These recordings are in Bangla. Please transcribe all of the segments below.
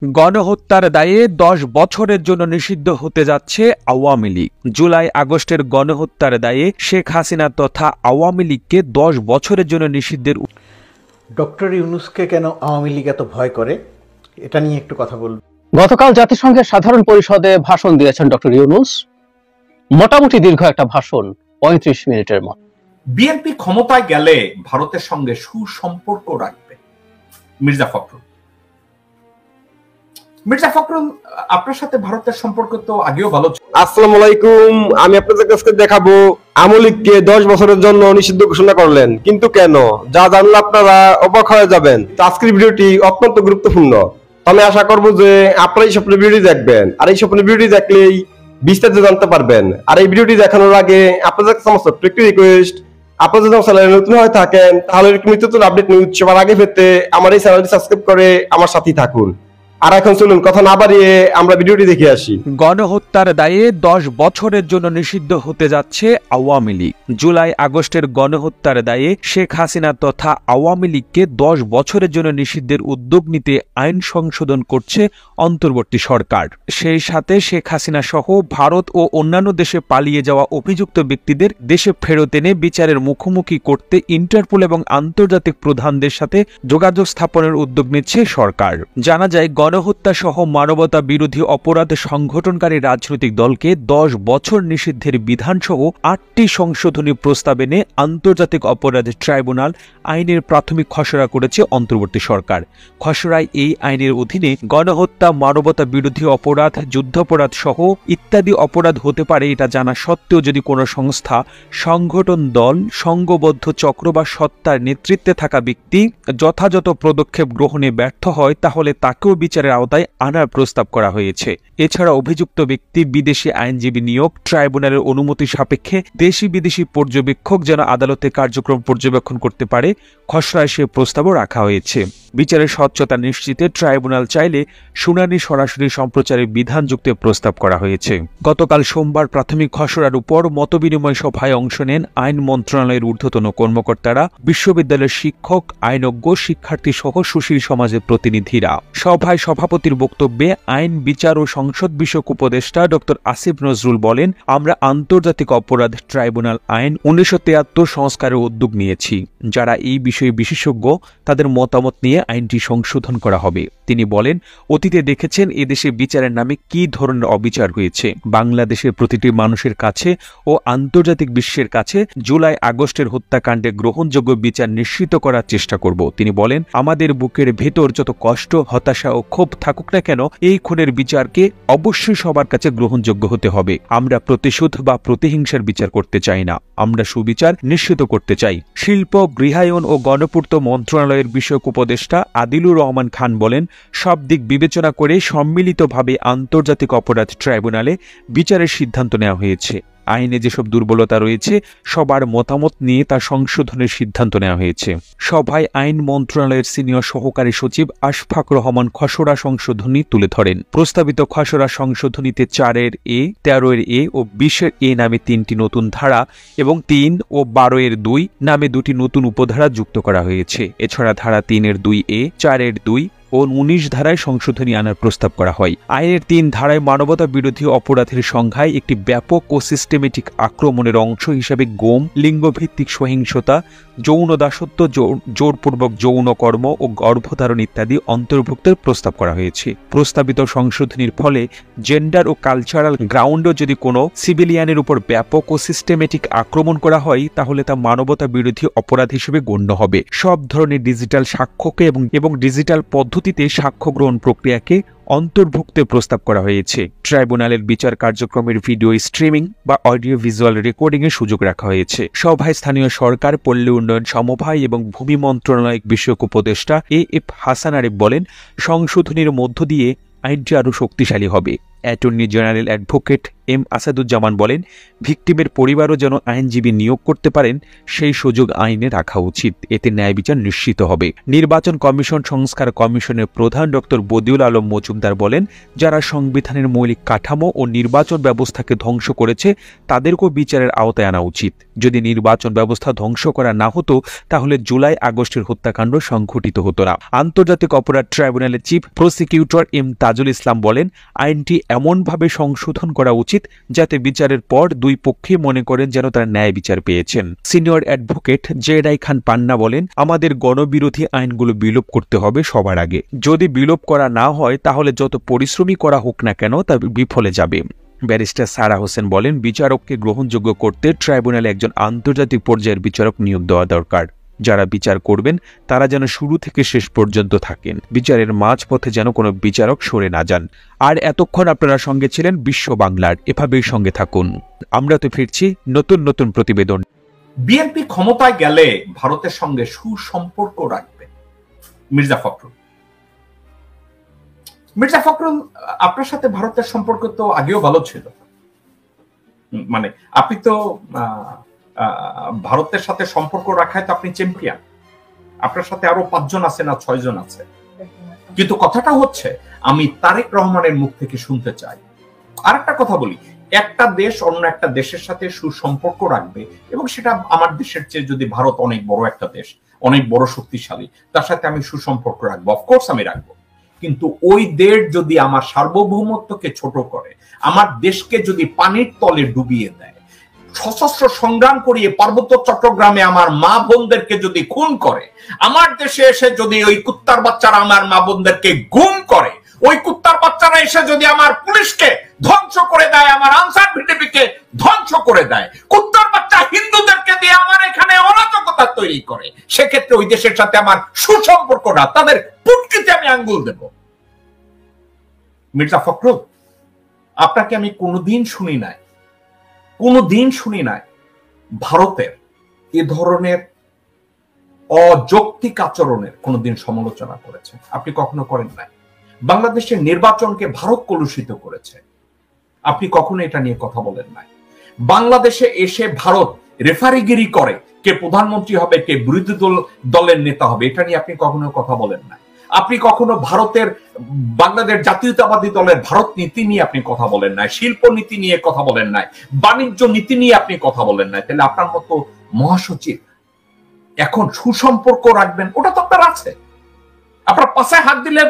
গণহত্যার দায়ে 10 বছরের জন্য নিষিদ্ধ হতে যাচ্ছে আওয়ামী লীগ। জুলাই আগস্টের গণহত্যার দায়ে শেখ হাসিনা তথা আওয়ামী লীগকে 10 বছরের জন্য নিষিদ্ধের। ডক্টর ইউনূসকে কেন আওয়ামী লীগ এত ভয় করে, এটা নিয়ে একটু কথা বলব। গতকাল জাতিসংঘের সাধারণ পরিষদে ভাষণ দিয়েছেন ডক্টর ইউনূস। মোটামুটি দীর্ঘ একটা ভাষণ, 35 মিনিটের মতো। বিএনপি ক্ষমতায় গেলে ভারতের সঙ্গে সুসম্পর্ক রাখবে মির্জা ফখরুল। আপনার সাথে ভারতের সম্পর্ক তো আগেও ভালো ছিল। আসসালামু আলাইকুম, আমি আপনাদের কাছে দেখাবো আওয়ামী লীগকে 10 বছরের জন্য নিষিদ্ধ ঘোষণা করলেন, কিন্তু কেন, যা জানলে আপনারা অবাক হয়ে যাবেন। আজকের ভিডিওটি অত্যন্ত গুরুত্বপূর্ণ। আমি আশা করবো যে আপনারা এই স্বপ্নের ভিডিওটি দেখবেন, আর এই স্বপ্নের ভিডিওটি দেখলেই বিস্তারিত জানতে পারবেন। আর এই ভিডিওটি দেখানোর আগে আপনাদের কাছে সমস্ত একটি রিকোয়েস্ট, আপনারা যদি চ্যানেলে নতুন হয়ে থাকেন তাহলে নতুন আপডেট নিউজ সবার আগে পেতে আমার এই চ্যানেলটি সাবস্ক্রাইব করে আমার সাথেই থাকুন। আর এখন চলুন কথা না বাড়িয়ে আমরা ভিডিওটি দেখে আসি। গণহত্যার দায়ে 10 বছরের জন্য নিষিদ্ধ হতে যাচ্ছে আওয়ামী লীগ। জুলাই আগস্টের গণহত্যার দায়ে শেখ হাসিনা তথা আওয়ামী লীগকে 10 বছরের জন্য নিষিদ্ধের উদ্যোগ নিতে আইন সংশোধন করছে অন্তর্বর্তী সরকার। সেই সাথে শেখ হাসিনা সহ ভারত ও অন্যান্য দেশে পালিয়ে যাওয়া অভিযুক্ত ব্যক্তিদের দেশে ফেরত এনে বিচারের মুখোমুখি করতে ইন্টারপোল এবং আন্তর্জাতিক প্রধানদের সাথে যোগাযোগ স্থাপনের উদ্যোগ নিচ্ছে সরকার। জানা যায়, গণহত্যা সহ মানবতা বিরোধী অপরাধ সংগঠনকারী রাজনৈতিক দলকে 10 বছর নিষিদ্ধের বিধানসহ 8টি সংশোধনী প্রস্তাব এনে আন্তর্জাতিক অপরাধ ট্রাইব্যুনাল আইনের প্রাথমিক খসড়া করেছে অন্তর্বর্তী সরকার। খসড়ায় এই আইনের অধীনে গণহত্যা, মানবতা বিরোধী অপরাধ, যুদ্ধাপরাধ সহ ইত্যাদি অপরাধ হতে পারে এটা জানা সত্ত্বেও যদি কোনো সংস্থা, সংগঠন, দল, সংঘবদ্ধ চক্র বা সত্তার নেতৃত্বে থাকা ব্যক্তি যথাযথ পদক্ষেপ গ্রহণে ব্যর্থ হয় তাহলে তাকেও বিচারের আওতায় আনার প্রস্তাব করা হয়েছে। এছাড়া অভিযুক্ত ব্যক্তি বিদেশি আইনজীবী নিয়োগ, ট্রাইব্যুনালের অনুমতি সাপেক্ষে দেশি বিদেশি পর্যবেক্ষক যেন আদালতে কার্যক্রম পর্যবেক্ষণ করতে পারে, খসড়ায় সে প্রস্তাবও রাখা হয়েছে। বিচারের স্বচ্ছতা নিশ্চিতে ট্রাইব্যুনাল চাইলে শুনানি সরাসরি সম্প্রচারের বিধান যুক্তে প্রস্তাব করা হয়েছে। গতকাল সোমবার প্রাথমিক খসড়ার উপর মতবিনিময় সভায় অংশ নেন আইন মন্ত্রণালয়ের ঊর্ধ্বতন কর্মকর্তারা, বিশ্ববিদ্যালয়ের শিক্ষক, আইনজ্ঞ, শিক্ষার্থী সহ সুশীল সমাজের প্রতিনিধিরা। সভায় সভাপতির বক্তব্যে আইন, বিচার ও সংসদ বিষয়ক উপদেষ্টা ডক্টর আসিফ নজরুল বলেন, আমরা আন্তর্জাতিক অপরাধ ট্রাইব্যুনাল আইন 1973 সংস্কারের উদ্যোগ নিয়েছি। যারা এই বিষয়ে বিশেষজ্ঞ তাদের মতামত নিয়ে আইনটি সংশোধন করা হবে। তিনি বলেন, অতীতে দেখেছেন এদেশে বিচারের নামে কি ধরনের অবিচার হয়েছে। বাংলাদেশের প্রতিটি মানুষের কাছে ও আন্তর্জাতিক বিশ্বের কাছে জুলাই আগস্টের হত্যাকাণ্ডে গ্রহণযোগ্য বিচার নিশ্চিত করার চেষ্টা করব। তিনি বলেন, আমাদের বুকের ভেতর যত কষ্ট, হতাশা ও ক্ষোভ থাকুক না কেন, এই খুনের বিচারকে অবশ্যই সবার কাছে গ্রহণযোগ্য হতে হবে। আমরা প্রতিশোধ বা প্রতিহিংসার বিচার করতে চাই না, আমরা সুবিচার নিশ্চিত করতে চাই। শিল্প, গৃহায়ন ও গণপূর্ত মন্ত্রণালয়ের বিষয়ক উপদেষ্টা আদিলুর রহমান খান বলেন, সব দিক বিবেচনা করে সম্মিলিতভাবে আন্তর্জাতিক অপরাধ ট্রাইব্যুনালে বিচারের সিদ্ধান্ত নেওয়া হয়েছে। আইনে যেসব দুর্বলতা রয়েছে সবার মতামত নিয়ে তা সংশোধনের সিদ্ধান্ত নেওয়া হয়েছে। সভায় আইন মন্ত্রণালয়ের সিনিয়র সহকারী সচিব আশফাক রহমান খসড়া সংশোধনী তুলে ধরেন। প্রস্তাবিত খসড়া সংশোধনীতে 4 এ, 13 এ ও 20 এ নামে 3টি নতুন ধারা এবং 3 ও 12 নামে 2টি নতুন উপধারা যুক্ত করা হয়েছে। এছাড়া ধারা 3 2A, 4 2 ও 19 ধারায় সংশোধনী আনার প্রস্তাব করা হয়। আইনের 3 ধারায় মানবতা বিরোধী অপরাধের সংখ্যায় একটি ব্যাপক ও সিস্টেমেটিক আক্রমণের অংশ হিসাবে গুম, লিঙ্গভিত্তিক সহিংসতা, যৌন দাসত্ব, জোরপূর্বক যৌন কর্ম ও গর্ভধারণ ইত্যাদি অন্তর্ভুক্তের প্রস্তাব করা হয়েছে। প্রস্তাবিত সংশোধনীর ফলে জেন্ডার ও কালচারাল গ্রাউন্ডেও যদি কোনো সিভিলিয়ানের উপর ব্যাপক ও সিস্টেমেটিক আক্রমণ করা হয় তাহলে তা মানবতা বিরোধী অপরাধ হিসেবে গণ্য হবে। সব ধরনের ডিজিটাল সাক্ষ্যকে এবং ডিজিটাল পদ্ধতিতে সাক্ষ্য গ্রহণ প্রক্রিয়াকে অন্তর্ভুক্তের প্রস্তাব করা হয়েছে। ট্রাইব্যুনালের বিচার কার্যক্রমের ভিডিও স্ট্রিমিং বা অডিও ভিজুয়াল রেকর্ডিং এর সুযোগ রাখা হয়েছে। সভায় স্থানীয় সরকার, পল্লী উন্নয়ন, সমবায় এবং ভূমি মন্ত্রণালয় বিষয়ক উপদেষ্টা AF হাসান আরিফ বলেন, সংশোধনীর মধ্য দিয়ে আইনটি আরও শক্তিশালী হবে। Attorney general advocate M Asaduzzaman বলেন, ভিকটিমের পরিবারও যেন আইনজীবী নিয়োগ করতে পারেন সেই সুযোগ আইনে রাখা উচিত, এতে ন্যায় বিচার নিশ্চিত হবে। নির্বাচন কমিশন সংস্কার কমিশনের প্রধান ডক্টর বদিউল আলম মজুমদার বলেন, যারা সংবিধানের মৌলিক কাঠামো ও নির্বাচন ব্যবস্থাকে ধ্বংস করেছে তাদেরকেও বিচারের আওতায় আনা উচিত। যদি নির্বাচন ব্যবস্থা ধ্বংস করা না হতো তাহলে জুলাই আগস্টের হত্যাকাণ্ড সংঘটিত হতো না। আন্তর্জাতিক অপরাধ ট্রাইব্যুনালের chief prosecutor M Tajul Islam বলেন, আইনটি এমনভাবে সংশোধন করা উচিত যাতে বিচারের পর দুই পক্ষে মনে করেন যেন তারা ন্যায় বিচার পেয়েছেন। সিনিয়র অ্যাডভোকেট জেরাই খান পান্না বলেন, আমাদের গণবিরোধী আইনগুলো বিলোপ করতে হবে সবার আগে। যদি বিলোপ করা না হয় তাহলে যত পরিশ্রমী করা হোক না কেন তা বিফলে যাবে। ব্যারিস্টার সারা হোসেন বলেন, বিচারককে গ্রহণযোগ্য করতে ট্রাইব্যুনালে একজন আন্তর্জাতিক পর্যায়ের বিচারক নিয়োগ দেওয়া দরকার। যারা বিচার করবেন তারা যেন শুরু থেকে শেষ পর্যন্ত থাকেন, বিচারের মাঝপথে যেন কোনো বিচারক সরে না যান। আর এতক্ষণ আপনারা সঙ্গে ছিলেন বিশ্ব বাংলার, এভাবেই সঙ্গে থাকুন। আমরা তো ফিরছি নতুন নতুন প্রতিবেদন। বিএনপি ক্ষমতায় গেলে ভারতের সঙ্গে সুসম্পর্ক রাখবে মির্জা ফখরুল। মির্জা ফখরুল, আপনার সাথে ভারতের সম্পর্ক তো আগেও ভালো ছিল, মানে আপনি তো ভারতের সাথে সম্পর্ক রাখায় তো আপনি চ্যাম্পিয়ন। আপনার সাথে আরো 5 জন আছে না 6 জন আছে, কিন্তু কথাটা হচ্ছে আমি তারেক রহমানের মুখ থেকে শুনতে চাই। আর একটা কথা বলি, একটা দেশ অন্য একটা দেশের সাথে সুসম্পর্ক রাখবে, এবং সেটা আমার দেশের চেয়ে যদি ভারত অনেক বড় একটা দেশ, অনেক বড় শক্তিশালী, তার সাথে আমি সুসম্পর্ক রাখবো, অফকোর্স আমি রাখবো। কিন্তু ওই দেশ যদি আমার সার্বভৌমত্বকে ছোট করে, আমার দেশকে যদি পানির তলে ডুবিয়ে দেয়, সশস্ত্র সংগ্রাম করিয়ে পার্বত্য চট্টগ্রামে আমার মা বোনদেরকে যদি খুন করে, আমার দেশে এসে যদি ওই কুত্তার বাচ্চারা আমার মা বোনদেরকে গুম করে, ওই কুত্তার বাচ্চারা এসে যদি আমার পুলিশকে ধ্বংস করে দেয়, আমার আনসার ভিডিপিকে ধ্বংস করে দেয়, কুত্তার বাচ্চা হিন্দুদেরকে দিয়ে আমার এখানে অরাজকতা তৈরি করে, সেক্ষেত্রে ওই দেশের সাথে আমার সুসম্পর্ক না, তাদের পুটকিতে আমি আঙ্গুল দেব। মির্জা ফখরুল, আপনাকে আমি কোনোদিন শুনি নাই ভারতের এ ধরনের অযৌক্তিক আচরণের কোনোদিন সমালোচনা করেছে। আপনি কখনো করেন নাই। বাংলাদেশের নির্বাচনকে ভারত কলুষিত করেছে, আপনি কখনো এটা নিয়ে কথা বলেন নাই। বাংলাদেশে এসে ভারত রেফারিগিরি করে কে প্রধানমন্ত্রী হবে, কে বিরোধী দলের নেতা হবে, এটা নিয়ে আপনি কখনো কথা বলেন নাই। আপনি কখনো ভারতের বাংলাদেশ জাতীয়তাবাদী দলের ভারত নীতি নিয়ে আপনি কথা বলেন নাই, শিল্প নীতি নিয়ে কথা বলেন নাই, বাণিজ্য নীতি নিয়ে আপনি কথা বলেন নাই। তাহলে আপনার মতো মহাসচিব এখন সুসম্পর্ক রাখবেন, ওটা তো আপনার আছে। আপনার পাশায় হাত দিলে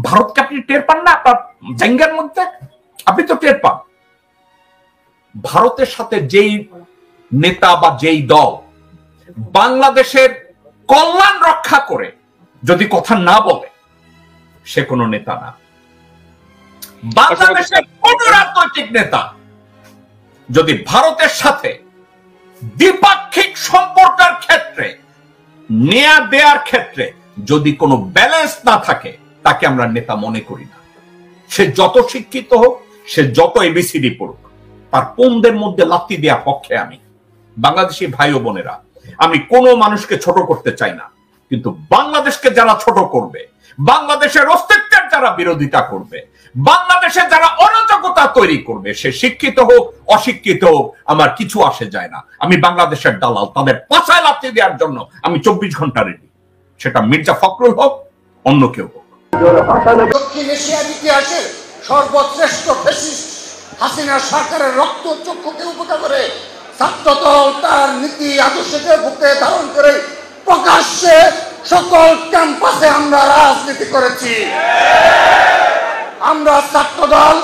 ভারতকে আপনি টের পান না? আপনার জায়গার মধ্যে আপনি তো টের পান। ভারতের সাথে যেই নেতা বা যেই দল বাংলাদেশের কল্যাণ রক্ষা করে যদি কথা না বলে, সে কোনো নেতা না। বাংলাদেশের কোন রাজনৈতিক নেতা যদি ভারতের সাথে দ্বিপাক্ষিক সম্পর্কের ক্ষেত্রে, নেয়া দেয়ার ক্ষেত্রে যদি কোনো ব্যালেন্স না থাকে, তাকে আমরা নেতা মনে করি না। সে যত শিক্ষিত হোক, সে যত এবিসিডি পড়ুক, তার পমদের মধ্যে লাথি দেওয়া পক্ষে আমি। বাংলাদেশি ভাই ও বোনেরা, আমি কোনো মানুষকে ছোট করতে চাই না, কিন্তু বাংলাদেশকে যারা ছোট করবে, বাংলাদেশের অস্তিত্বের যারা বিরোধিতা করবে, বাংলাদেশে যারা অরাজকতা তৈরি করবে, সে শিক্ষিত হোক অশিক্ষিত হোক, আমার কিছু আসে যায় না। আমি বাংলাদেশের দালাল, তাদের পাছায় লাথি দেওয়ার জন্য আমি 24 ঘন্টা রেডি, সেটা মির্জা ফখরুল হোক, অন্য কেউ হোক। দক্ষিণ এশিয়ার ইতিহাসে সর্বশ্রেষ্ঠ ফ্যাসিস্ট হাসিনা সরকারের রক্ত চক্ষুকে উপেক্ষা করে ছাত্রদল তার নীতি আদর্শকে বুকে ধারণ করে প্রকাশ্যে সকল ক্যাম্পাসে আমরা রাজনীতি করেছি। আমরা ছাত্রদল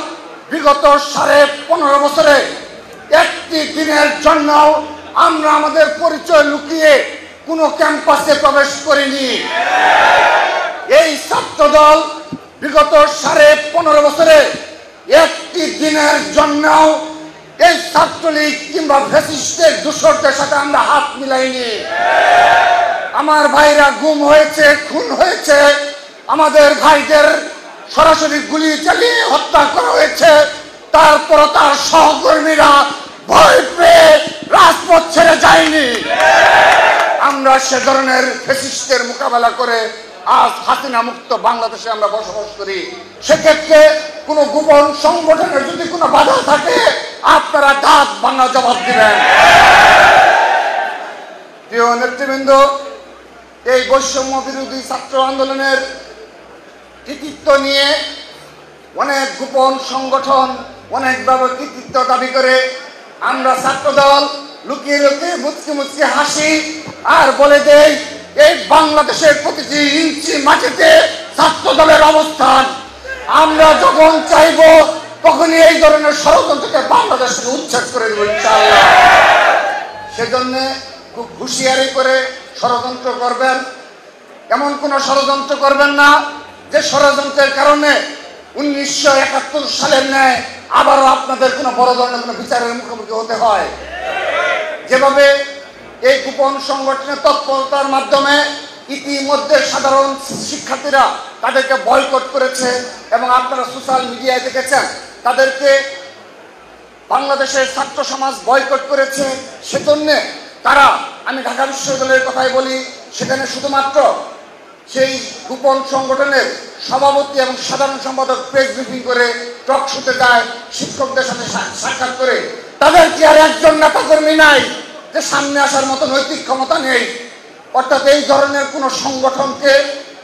বিগত 15.5 বছরে একটি দিনের জন্য আমরা আমাদের পরিচয় লুকিয়ে কোনো ক্যাম্পাসে প্রবেশ করিনি। এই ছাত্রদল বিগত 15.5 বছরে একটি দিনের জন্য এই ছাত্রলীগ কিংবা ফ্যাসিস্টের দূষরদের সাথে আমরা হাত মিলাইনি। আমার ভাইরা গুম হয়েছে, খুন হয়েছে, আমাদের ভাইদের সরাসরি গুলি চালিয়ে হত্যা করা হয়েছে, তারপর তার সহকর্মীরা ভয় পেয়ে রাজপথ ছেড়ে যায়নি। আমরা সে ধরনের ফ্যাসিস্টের মোকাবেলা করে আজ হাসিনা মুক্ত বাংলাদেশে আমরা বসবাস করি। সেক্ষেত্রে কোনো গোপন সংগঠনের যদি কোনো বাধা থাকে আপনারা দাঁত ভাঙা জবাব দিবেন। প্রিয় নেতৃবৃন্দ, এই বৈষম্য বিরোধী ছাত্র আন্দোলনের কৃতিত্ব নিয়ে অনেক গোপন সংগঠন অনেকভাবে কৃতিত্ব দাবি করে। আমরা ছাত্রদল লুকিয়ে লুকিয়ে মুচকি মুচকি হাসি আর বলে দেই এই বাংলাদেশের প্রতিটি ইঞ্চি মাটিতে ছাত্রদলের অবস্থান। আমরা যখন চাইব তখনই এই ধরনের ষড়যন্ত্রকে বাংলাদেশ থেকে উচ্ছেদ করে দেব ইনশাআল্লাহ। সেজন্য খুব হুঁশিয়ারি করে ষড়যন্ত্র করবেন, এমন কোন ষড়যন্ত্র করবেন না যে ষড়যন্ত্রের কারণে 1971 সালের ন্যায় আবারও আপনাদের কোনো বড় ধরনের কোনো বিচারের মুখোমুখি হতে হয়। যেভাবে এই গোপন সংগঠনের তৎপরতার মাধ্যমে ইতিমধ্যে সাধারণ শিক্ষার্থীরা তাদেরকে বয়কট করেছে এবং আপনারা সোশ্যাল মিডিয়ায় দেখেছেন তাদেরকে বাংলাদেশের ছাত্র সমাজ বয়কট করেছে। সেজন্য তারা, আমি ঢাকা বিশ্ববিদ্যালয়ের কথাই বলি, সেখানে শুধুমাত্র সেই গোপন সংগঠনের সভাপতি এবং সাধারণ সম্পাদক প্রেস ব্রিফিং করে টক শোতে যায়, শিক্ষকদের সাথে সাক্ষাৎ করে। তাদের কি আর একজন নেতাকর্মী নাই যে সামনে আসার মতো নৈতিক ক্ষমতা নেই? অর্থাৎ এই ধরনের কোন সংগঠনকে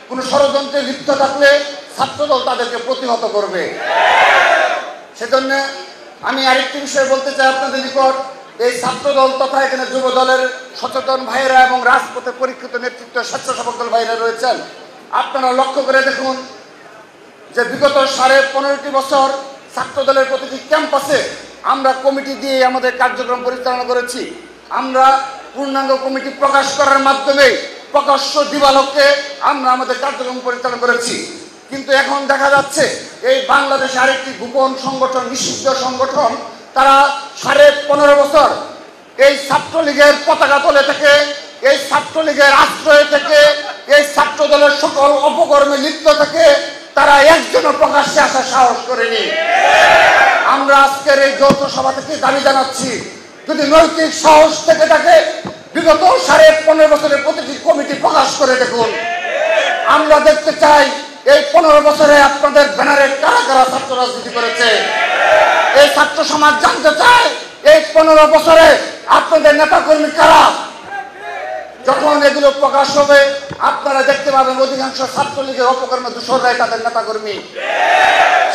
কোন ষড়যন্ত্রে লিপ্ত থাকলে ছাত্রদল তাদেরকে প্রতিহত করবে। সেজন্য আমি আরেকটি বিষয় বলতে চাই আপনাদের নিকট। এই ছাত্রদল তথা এখানে যুব দলের সচেতন ভাইয়েরা এবং রাজপথে পরীক্ষিত নেতৃত্ব স্বেচ্ছাসেবক দল ভাইয়েরা রয়েছেন। আপনারা লক্ষ্য করে দেখুন যে বিগত 15.5 বছর ছাত্রদলের প্রতিটি ক্যাম্পাসে আমরা কমিটি দিয়ে আমাদের কার্যক্রম পরিচালনা করেছি। আমরা পূর্ণাঙ্গ কমিটি প্রকাশ করার মাধ্যমে প্রকাশ্য দিবালোকে আমরা আমাদের কার্যক্রম পরিচালনা করেছি। কিন্তু এখন দেখা যাচ্ছে এই বাংলাদেশে আরেকটি গোপন সংগঠন, নিষিদ্ধ সংগঠন, তারা 15.5 বছর এই ছাত্রলীগের পতাকা তলে থেকে, এই ছাত্রলীগের আশ্রয় থেকে, এই ছাত্র দলের সকল অপকর্মে লিপ্ত থেকে তারা একজনও প্রকাশ্যে আসার সাহস করেনি। আমরা আজকের এই যৌথ সভা থেকে দাবি জানাচ্ছি, যদি নৈতিক সাহস থেকে থাকে বিগত 15.5 বছরের প্রতিটি কমিটি প্রকাশ করে দেখুন। আমরা দেখতে চাই এই 15 বছরে আপনাদের ব্যানারে কারা কারা ছাত্র রাজনীতি করেছে। এই ছাত্র সমাজ জানতে চায় এই 15 বছরে আপনাদের নেতাকর্মী কারা। যখন এগুলো প্রকাশ হবে আপনারা দেখতে পাবেন অধিকাংশ ছাত্রলীগের অপকর্মে দূষণরাই তাদের নেতাকর্মী।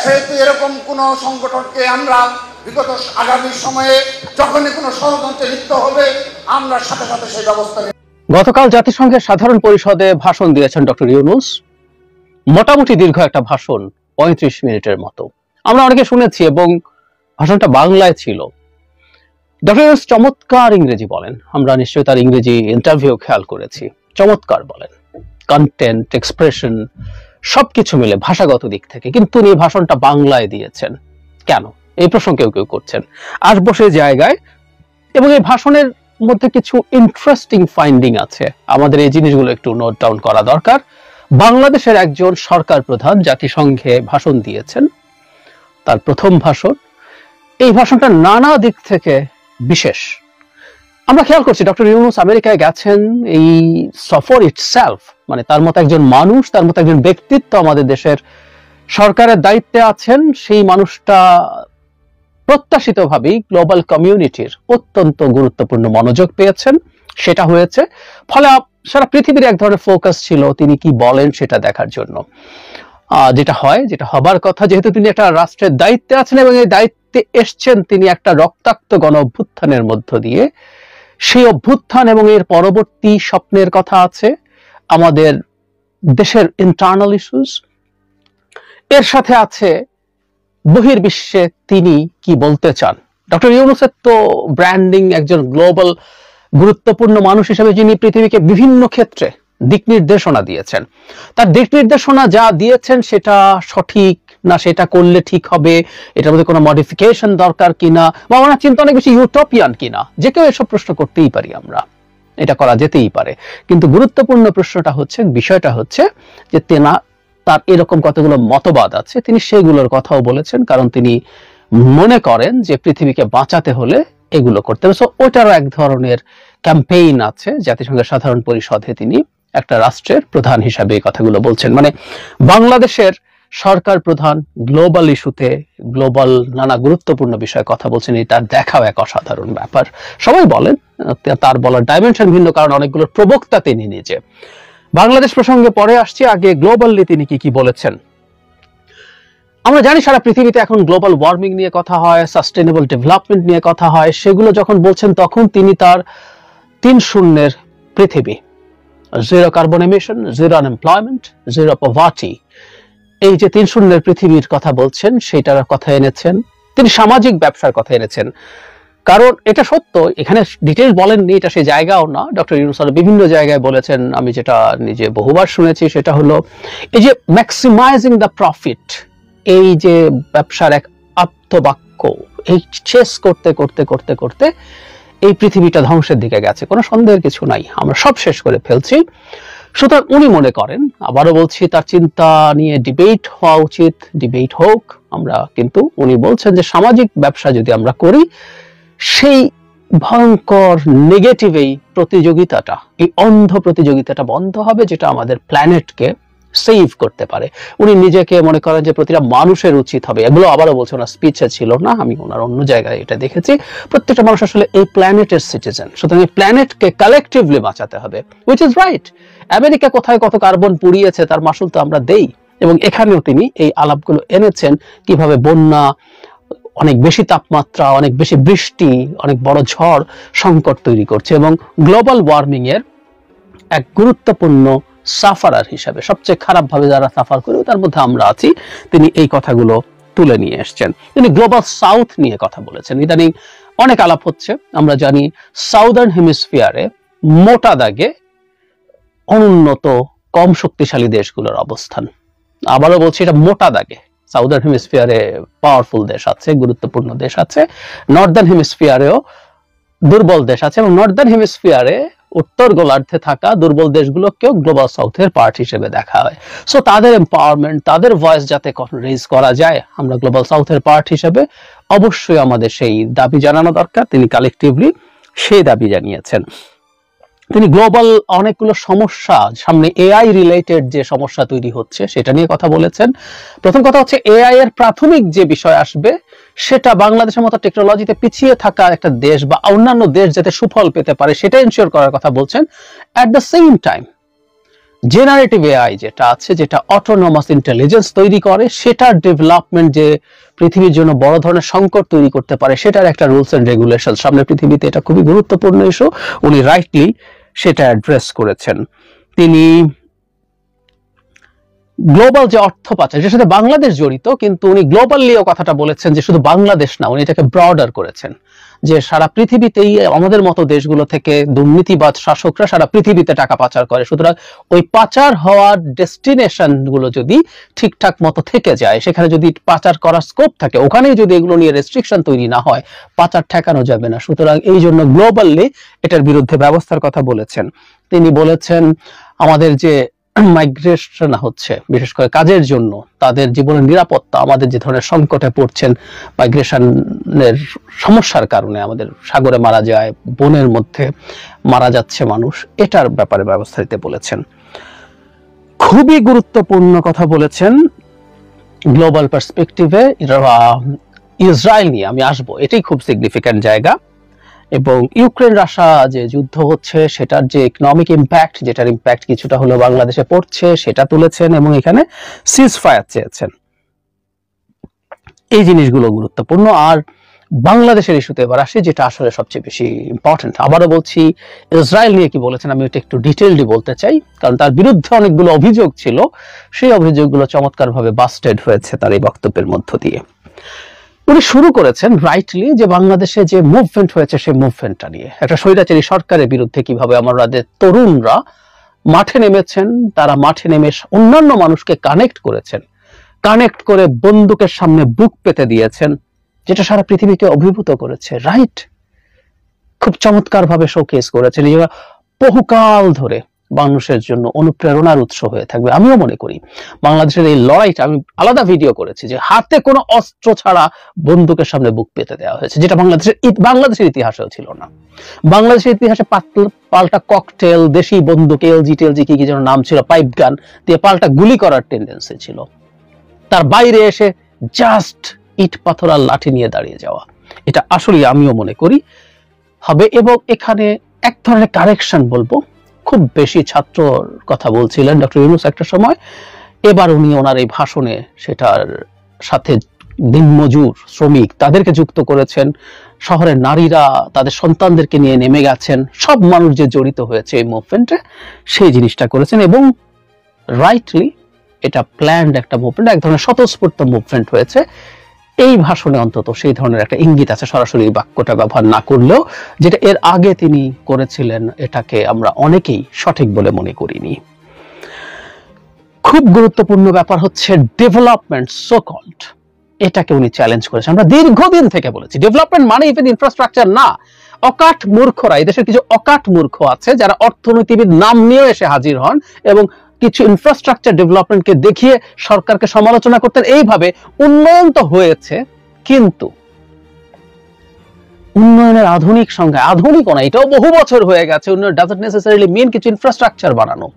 সেহেতু এরকম কোন সংগঠনকে আমরা বিগত আগামী সময়ে যখনই কোনো ষড়যন্ত্রে লিপ্ত হবে আমরা সাথে সাথে সেই ব্যবস্থা নেব। গতকাল জাতিসংঘের সাধারণ পরিষদে ভাষণ দিয়েছেন ডক্টর ইউনূস। মোটামুটি দীর্ঘ একটা ভাষণ, 35 মিনিটের মতো। আমরা অনেকে শুনেছি এবং ভাষণটা বাংলায় ছিল। ডক্টর ইউনূস চমৎকার ইংরেজি বলেন, আমরা নিশ্চয়ই তার ইংরেজি ইন্টারভিউ খেয়াল করেছি। চমৎকার বলেন, কন্টেন্ট, এক্সপ্রেশন সবকিছু মিলে ভাষাগত দিক থেকে। কিন্তু উনি ভাষণটা বাংলায় দিয়েছেন কেন, এই প্রশ্ন কেউ কেউ করছেন। আসবো সেই জায়গায়। এবং এই ভাষণের মধ্যে কিছু ইন্টারেস্টিং ফাইন্ডিং আছে, আমাদের এই জিনিসগুলো একটু নোট ডাউন করা দরকার। বাংলাদেশের একজন সরকার প্রধান জাতিসংঘে ভাষণ দিয়েছেন, তার প্রথম ভাষণ। এই ভাষণটা নানা দিক থেকে বিশেষ। আমরা খেয়াল করছি ডক্টর ইউনূস আমেরিকায় গেছেন, এই সফর ইটসেলফ, মানে তার মতো একজন মানুষ, তার মতো একজন ব্যক্তিত্ব আমাদের দেশের সরকারের দায়িত্বে আছেন, সেই মানুষটা প্রত্যাশিতভাবেই গ্লোবাল কমিউনিটির অত্যন্ত গুরুত্বপূর্ণ মনোযোগ পেয়েছেন। সেটা হয়েছে, ফলে সারা পৃথিবীর এক ধরনের ফোকাস ছিল তিনি কি বলেন সেটা দেখার জন্য। যেটা হয়, যেটা হবার কথা, যেহেতু তিনি একটা রাষ্ট্রের দায়িত্বে আছেন এবং এই দায়িত্বে এসছেন তিনি একটা রক্তাক্ত গণ অভ্যুত্থানের মধ্য দিয়ে। সেই অভ্যুত্থান এবং এর পরবর্তী স্বপ্নের কথা আছে, আমাদের দেশের ইন্টারনাল ইস্যুস, এর সাথে আছে বহির্বিশ্বে তিনি কি বলতে চান। ডক্টর ইউনূসের তো ব্র্যান্ডিং একজন গ্লোবাল গুরুত্বপূর্ণ মানুষ হিসেবে, যিনি পৃথিবীকে বিভিন্ন ক্ষেত্রে দিক নির্দেশনা দিয়েছেন। তার দিক নির্দেশনা যা দিয়েছেন সেটা সঠিক না, সেটা করলে ঠিক হবে, এটার মধ্যে কোনো মডিফিকেশন দরকার কিনা, বা ওনার চিন্তা অনেক বেশি ইউটোপিয়ান কিনা, যে কেউ এসব প্রশ্ন করতেই পারি আমরা, এটা করা যেতেই পারে। কিন্তু গুরুত্বপূর্ণ প্রশ্নটা হচ্ছে, বিষয়টা হচ্ছে যে তার এরকম কতগুলো মতবাদ আছে, তিনি সেগুলোর কথাও বলেছেন, কারণ তিনি মনে করেন যে পৃথিবীকে বাঁচাতে হলে এগুলো করতে হবে। সো ওইটারও এক ধরনের ক্যাম্পেইন আছে। জাতিসংঘের সাধারণ পরিষদে তিনি একটা রাষ্ট্রের প্রধান হিসাবে এই কথাগুলো বলছেন। মানে বাংলাদেশের সরকার প্রধান গ্লোবাল ইস্যুতে, গ্লোবাল নানা গুরুত্বপূর্ণ বিষয়ে কথা বলছেন, এটা দেখাও এক অসাধারণ ব্যাপার। সবাই বলেন, তার বলার ডাইমেনশন ভিন্ন, কারণ অনেকগুলো প্রবক্তা তিনি নিজে। বাংলাদেশ প্রসঙ্গে পরে আসছে, আগে গ্লোবালি তিনি কি বলেছেন। আমরা জানি সারা পৃথিবীতে এখন গ্লোবাল ওয়ার্মিং নিয়ে কথা হয়, সাস্টেনেবল ডেভেলপমেন্ট নিয়ে কথা হয়। সেগুলো যখন বলছেন তখন তিনি তার 3 পৃথিবী, 0 কার্বন এমিশন, 0 আনএমপ্লয়মেন্ট, 0 পভার্টি, এই যে 3 পৃথিবীর কথা বলছেন সেটার কথা এনেছেন। তিনি সামাজিক ব্যবসার কথা এনেছেন, কারণ এটা সত্য, এখানে ডিটেইলস বলেননি, এটা সেই জায়গাও না। ডক্টর ইউনূস বিভিন্ন জায়গায় বলেছেন, আমি যেটা নিজে বহুবার শুনেছি, সেটা হলো এই যে ম্যাক্সিমাইজিং দ্য প্রফিট, এই যে ব্যবসার এক আপ্তবাক্য, এই শেষ করতে করতে করতে করতে এই পৃথিবীটা ধ্বংসের দিকে গেছে, কোনো সন্দেহের কিছু নাই, আমরা সব শেষ করে ফেলছি। সুতরাং উনি মনে করেন, আবারও বলছি, তার চিন্তা নিয়ে ডিবেট হওয়া উচিত, ডিবেট হোক আমরা, কিন্তু উনি বলছেন যে সামাজিক ব্যবসা যদি আমরা করি, সেই ভয়ঙ্কর নেগেটিভ এই প্রতিযোগিতাটা, এই অন্ধ প্রতিযোগিতাটা বন্ধ হবে, যেটা আমাদের প্ল্যানেটকে সেভ করতে পারে। উনি নিজেকে মনে করেন যে প্রতিটা মানুষের উচিত হবে, এগুলো আবারও বলছে, ওনার স্পিচে ছিল না, আমি ওনার অন্য জায়গায় এটা দেখেছি, প্রত্যেকটা মানুষ আসলে এই প্ল্যানেটের সিটিজেন, সুতরাং এই প্ল্যানেটকে কালেকটিভলি বাঁচাতে হবে, হুইচ ইজ রাইট। আমেরিকা কোথায় কত কার্বন পুড়িয়েছে তার মাসুল তো আমরা দেই, এবং এখানেও তিনি এই আলাপগুলো এনেছেন, কিভাবে বন্যা, অনেক বেশি তাপমাত্রা, অনেক বেশি বৃষ্টি, অনেক বড় ঝড় সংকট তৈরি করছে, এবং গ্লোবাল ওয়ার্মিং এর এক গুরুত্বপূর্ণ সাফারার হিসাবে, সবচেয়ে খারাপ ভাবে যারা সাফার করে তার মধ্যে আমরা আছি, তিনি এই কথাগুলো তুলে নিয়ে এসছেন। তিনি গ্লোবাল সাউথ নিয়ে কথা বলেছেন, ইদানিং অনেক আলাপ হচ্ছে। আমরা জানি সাউদার্ন হেমিস্ফিয়ারে মোটা দাগে অনুন্নত, কম শক্তিশালী দেশগুলোর অবস্থান। আবারও বলছি, এটা মোটা দাগে। সাউদার্ন হেমিস্ফিয়ারে পাওয়ারফুল দেশ আছে, গুরুত্বপূর্ণ দেশ আছে, নর্দার্ন হেমিস্ফিয়ারেও দুর্বল দেশ আছে, এবং নর্দার্ন হেমিস্ফিয়ারে উত্তর গোলার্ধে থাকা দুর্বল দেশগুলোকেও গ্লোবাল সাউথের পার্ট হিসেবে দেখা হয়। সো তাদের এম্পাওয়ারমেন্ট, তাদের ভয়েস যাতে রেজ করা যায়, আমরা গ্লোবাল সাউথের পার্ট হিসেবে অবশ্যই আমাদের সেই দাবি জানানো দরকার। তিনি কালেকটিভলি সেই দাবি জানিয়েছেন। তিনি গ্লোবাল অনেকগুলো সমস্যা, সামনে এআই রিলেটেড যে সমস্যা তৈরি হচ্ছে সেটা নিয়ে কথা বলেছেন। প্রথম কথা হচ্ছে, এআই এর প্রাথমিক যে বিষয় আসবে সেটা বাংলাদেশের মতো টেকনোলজিতে পিছিয়ে থাকা একটা দেশ বা অন্যান্য দেশ যাতে সুফল পেতে পারে সেটা এনশিওর করার কথা বলছেন। At the same time generative AI যেটা আছে, যেটা অটোনমাস ইন্টেলিজেন্স তৈরি করে, সেটার ডেভেলপমেন্ট যে পৃথিবীর জন্য বড় ধরনের সংকট তৈরি করতে পারে, সেটার একটা রুলস এন্ড রেগুলেশন সামনে পৃথিবীতে, এটা খুবই গুরুত্বপূর্ণ ইস্যু। উনি রাইটলি সেটা অ্যাড্রেস করেছেন। তিনি গ্লোবাল যে অর্থ পাচার, যেটার সাথে বাংলাদেশ জড়িত, কিন্তু উনি গ্লোবালিও কথাটা বলেছেন যে শুধু বাংলাদেশ না, উনি এটাকে ব্রডার করেছেন, যে সারা পৃথিবীতেই আমাদের মতো দেশগুলো থেকে দুর্নীতিবাদ শাসকরা সারা পৃথিবীতে টাকা পাচার করে। সুতরাং ওই পাচার হওয়ার ডেস্টিনেশন গুলো যদি ঠিকঠাক মতো থেকে যায়, সেখানে যদি পাচার করার স্কোপ থাকে, ওখানেই যদি এগুলো নিয়ে রেস্ট্রিকশন তৈরি না হয়, পাচার ঠেকানো যাবে না। সুতরাং এই জন্য গ্লোবালি এটার বিরুদ্ধে ব্যবস্থার কথা বলেছেন। তিনি বলেছেন আমাদের যে মাইগ্রেশন হচ্ছে, বিশেষ করে কাজের জন্য, তাদের জীবনের নিরাপত্তা, আমাদের যে ধরনের সংকটে পড়ছেন মাইগ্রেশনের সমস্যার কারণে, আমাদের সাগরে মারা যায়, বনের মধ্যে মারা যাচ্ছে মানুষ, এটার ব্যাপারে ব্যবস্থা নিতে বলেছেন। খুবই গুরুত্বপূর্ণ কথা বলেছেন গ্লোবাল পার্সপেক্টিভে। ইসরায়েল নিয়ে আমি আসবো, এটাই খুব সিগনিফিক্যান্ট জায়গা, এবং ইউক্রেন রাশিয়া যে যুদ্ধ হচ্ছে সেটার যে ইকোনমিক ইম্প্যাক্ট, যেটার ইম্প্যাক্ট কিছুটা হলো বাংলাদেশে পড়ছে, সেটা তুলেছেন, এবং এখানে সিজ ফায়ার চেয়েছেন। এই জিনিসগুলো গুরুত্বপূর্ণ। আর বাংলাদেশের ইস্যুতে এবার আসি, যেটা আসলে সবচেয়ে বেশি ইম্পর্টেন্ট। আবারও বলছি, ইসরায়েল নিয়ে কি বলেছেন আমি এটা একটু ডিটেইললি বলতে চাই, কারণ তার বিরুদ্ধে অনেকগুলো অভিযোগ ছিল, সেই অভিযোগগুলো চমৎকারভাবে বাস্টেড হয়েছে তার এই বক্তব্যের মধ্য দিয়ে। উনি শুরু করেছেন রাইটলি যে বাংলাদেশে যে মুভমেন্ট হয়েছে সেই মুভমেন্টটা নিয়ে, একটা স্বৈরাচারী সরকারের বিরুদ্ধে কিভাবে আমাদের তরুণরা মাঠে নেমেছেন, তারা মাঠে নেমে অন্যান্য মানুষকে কানেক্ট করেছেন, কানেক্ট করে বন্দুকের সামনে বুক পেতে দিয়েছেন, যেটা সারা পৃথিবীকে অভিভূত করেছে। রাইট, খুব চমৎকার ভাবে শোকেস করেছেন, বহুকাল ধরে মানুষের জন্য অনুপ্রেরণার উৎস হয়ে থাকবে। আমিও মনে করি বাংলাদেশের এই লড়াইটা, আমি আলাদা ভিডিও করেছি যে হাতে কোনো অস্ত্র ছাড়া বন্দুকের সামনে বুক পেতে দেওয়া হয়েছে, যেটা বাংলাদেশের ইতিহাসেও ছিল না। বাংলাদেশের ইতিহাসে পাল্টা ককটেল, দেশি বন্দুক, এলজি টেলজি কি কি যেন নাম ছিল, পাইপ গান দিয়ে পাল্টা গুলি করার টেন্ডেন্সি ছিল। তার বাইরে এসে জাস্ট ইট পাথর আর লাঠি নিয়ে দাঁড়িয়ে যাওয়া, এটা আসলে আমিও মনে করি হবে। এবং এখানে এক ধরনের কারেকশন বলবো, খুব বেশি ছাত্রর কথা বলছিলেন ডক্টর ইউনূস একটা সময়, এবার উনি ওনার এই ভাষণে সেটার সাথে দিনমজুর শ্রমিক তাদেরকে যুক্ত করেছেন, শহরের নারীরা তাদের সন্তানদেরকে নিয়ে নেমে গেছেন, সব মানুষ যে জড়িত হয়েছে এই মুভমেন্টে সেই জিনিসটা করেছেন। এবং রাইটলি এটা প্ল্যান্ড একটা মুভমেন্ট, এক ধরনের স্বতঃস্ফূর্ত মুভমেন্ট হয়েছে। এই ভাষণে অন্তত সেই ধরনের একটা ইঙ্গিত আছে, সরাসরি বাক্যটা ব্যবহার না করলেও, যেটা এর আগে তিনি করেছিলেন এটাকে আমরা অনেকেই সঠিক বলে মনে করিনি। খুব গুরুত্বপূর্ণ ব্যাপার হচ্ছে ডেভেলপমেন্ট সো কল্ড, এটাকে উনি চ্যালেঞ্জ করেছেন। আমরা দীর্ঘদিন থেকে বলেছি ডেভেলপমেন্ট মানে ইভেন ইনফ্রাস্ট্রাকচার না। অকাট মূর্খরা, এই দেশের কিছু অকাট মূর্খ আছে যারা অর্থনীতিবিদ নাম নিয়ে এসে হাজির হন এবং কিছু ইনফ্রাস্ট্রাকচার ডেভেলপমেন্টকে দেখিয়ে সরকারকে সমালোচনা করতেন। এইভাবে উন্নয়ন তো হয়েছে, কিন্তু উন্নয়নের আধুনিক সংজ্ঞা আধুনিক না, এটাও বহু বছর হয়ে গেছে। উন্নয়ন ডাজন্ট নেসেসারিলি মিন কিছু ইনফ্রাস্ট্রাকচার বানানো।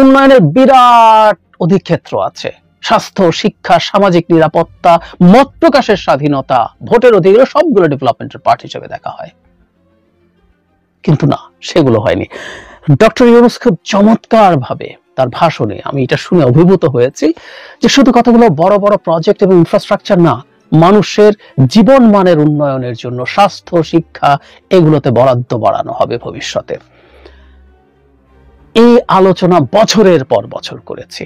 উন্নয়নের বিরাট অধিক্ষেত্র আছে, স্বাস্থ্য, শিক্ষা, সামাজিক নিরাপত্তা, মত প্রকাশের স্বাধীনতা, ভোটের অধিকার, সবগুলো ডেভেলপমেন্টের পার্ট হিসেবে দেখা হয়, কিন্তু না, সেগুলো হয়নি। ডক্টর ইউনূস খুব চমৎকার ভাবে তার ভাষণে, আমি এটা শুনে অভিভূত হয়েছি, যে শুধু কতগুলো বড় বড় প্রজেক্ট এবং ইনফ্রাস্ট্রাকচার না, মানুষের জীবন মানের উন্নয়নের জন্য স্বাস্থ্য, শিক্ষা, এগুলোতে বরাদ্দ বাড়ানো হবে ভবিষ্যতে। এই আলোচনা বছরের পর বছর করেছি,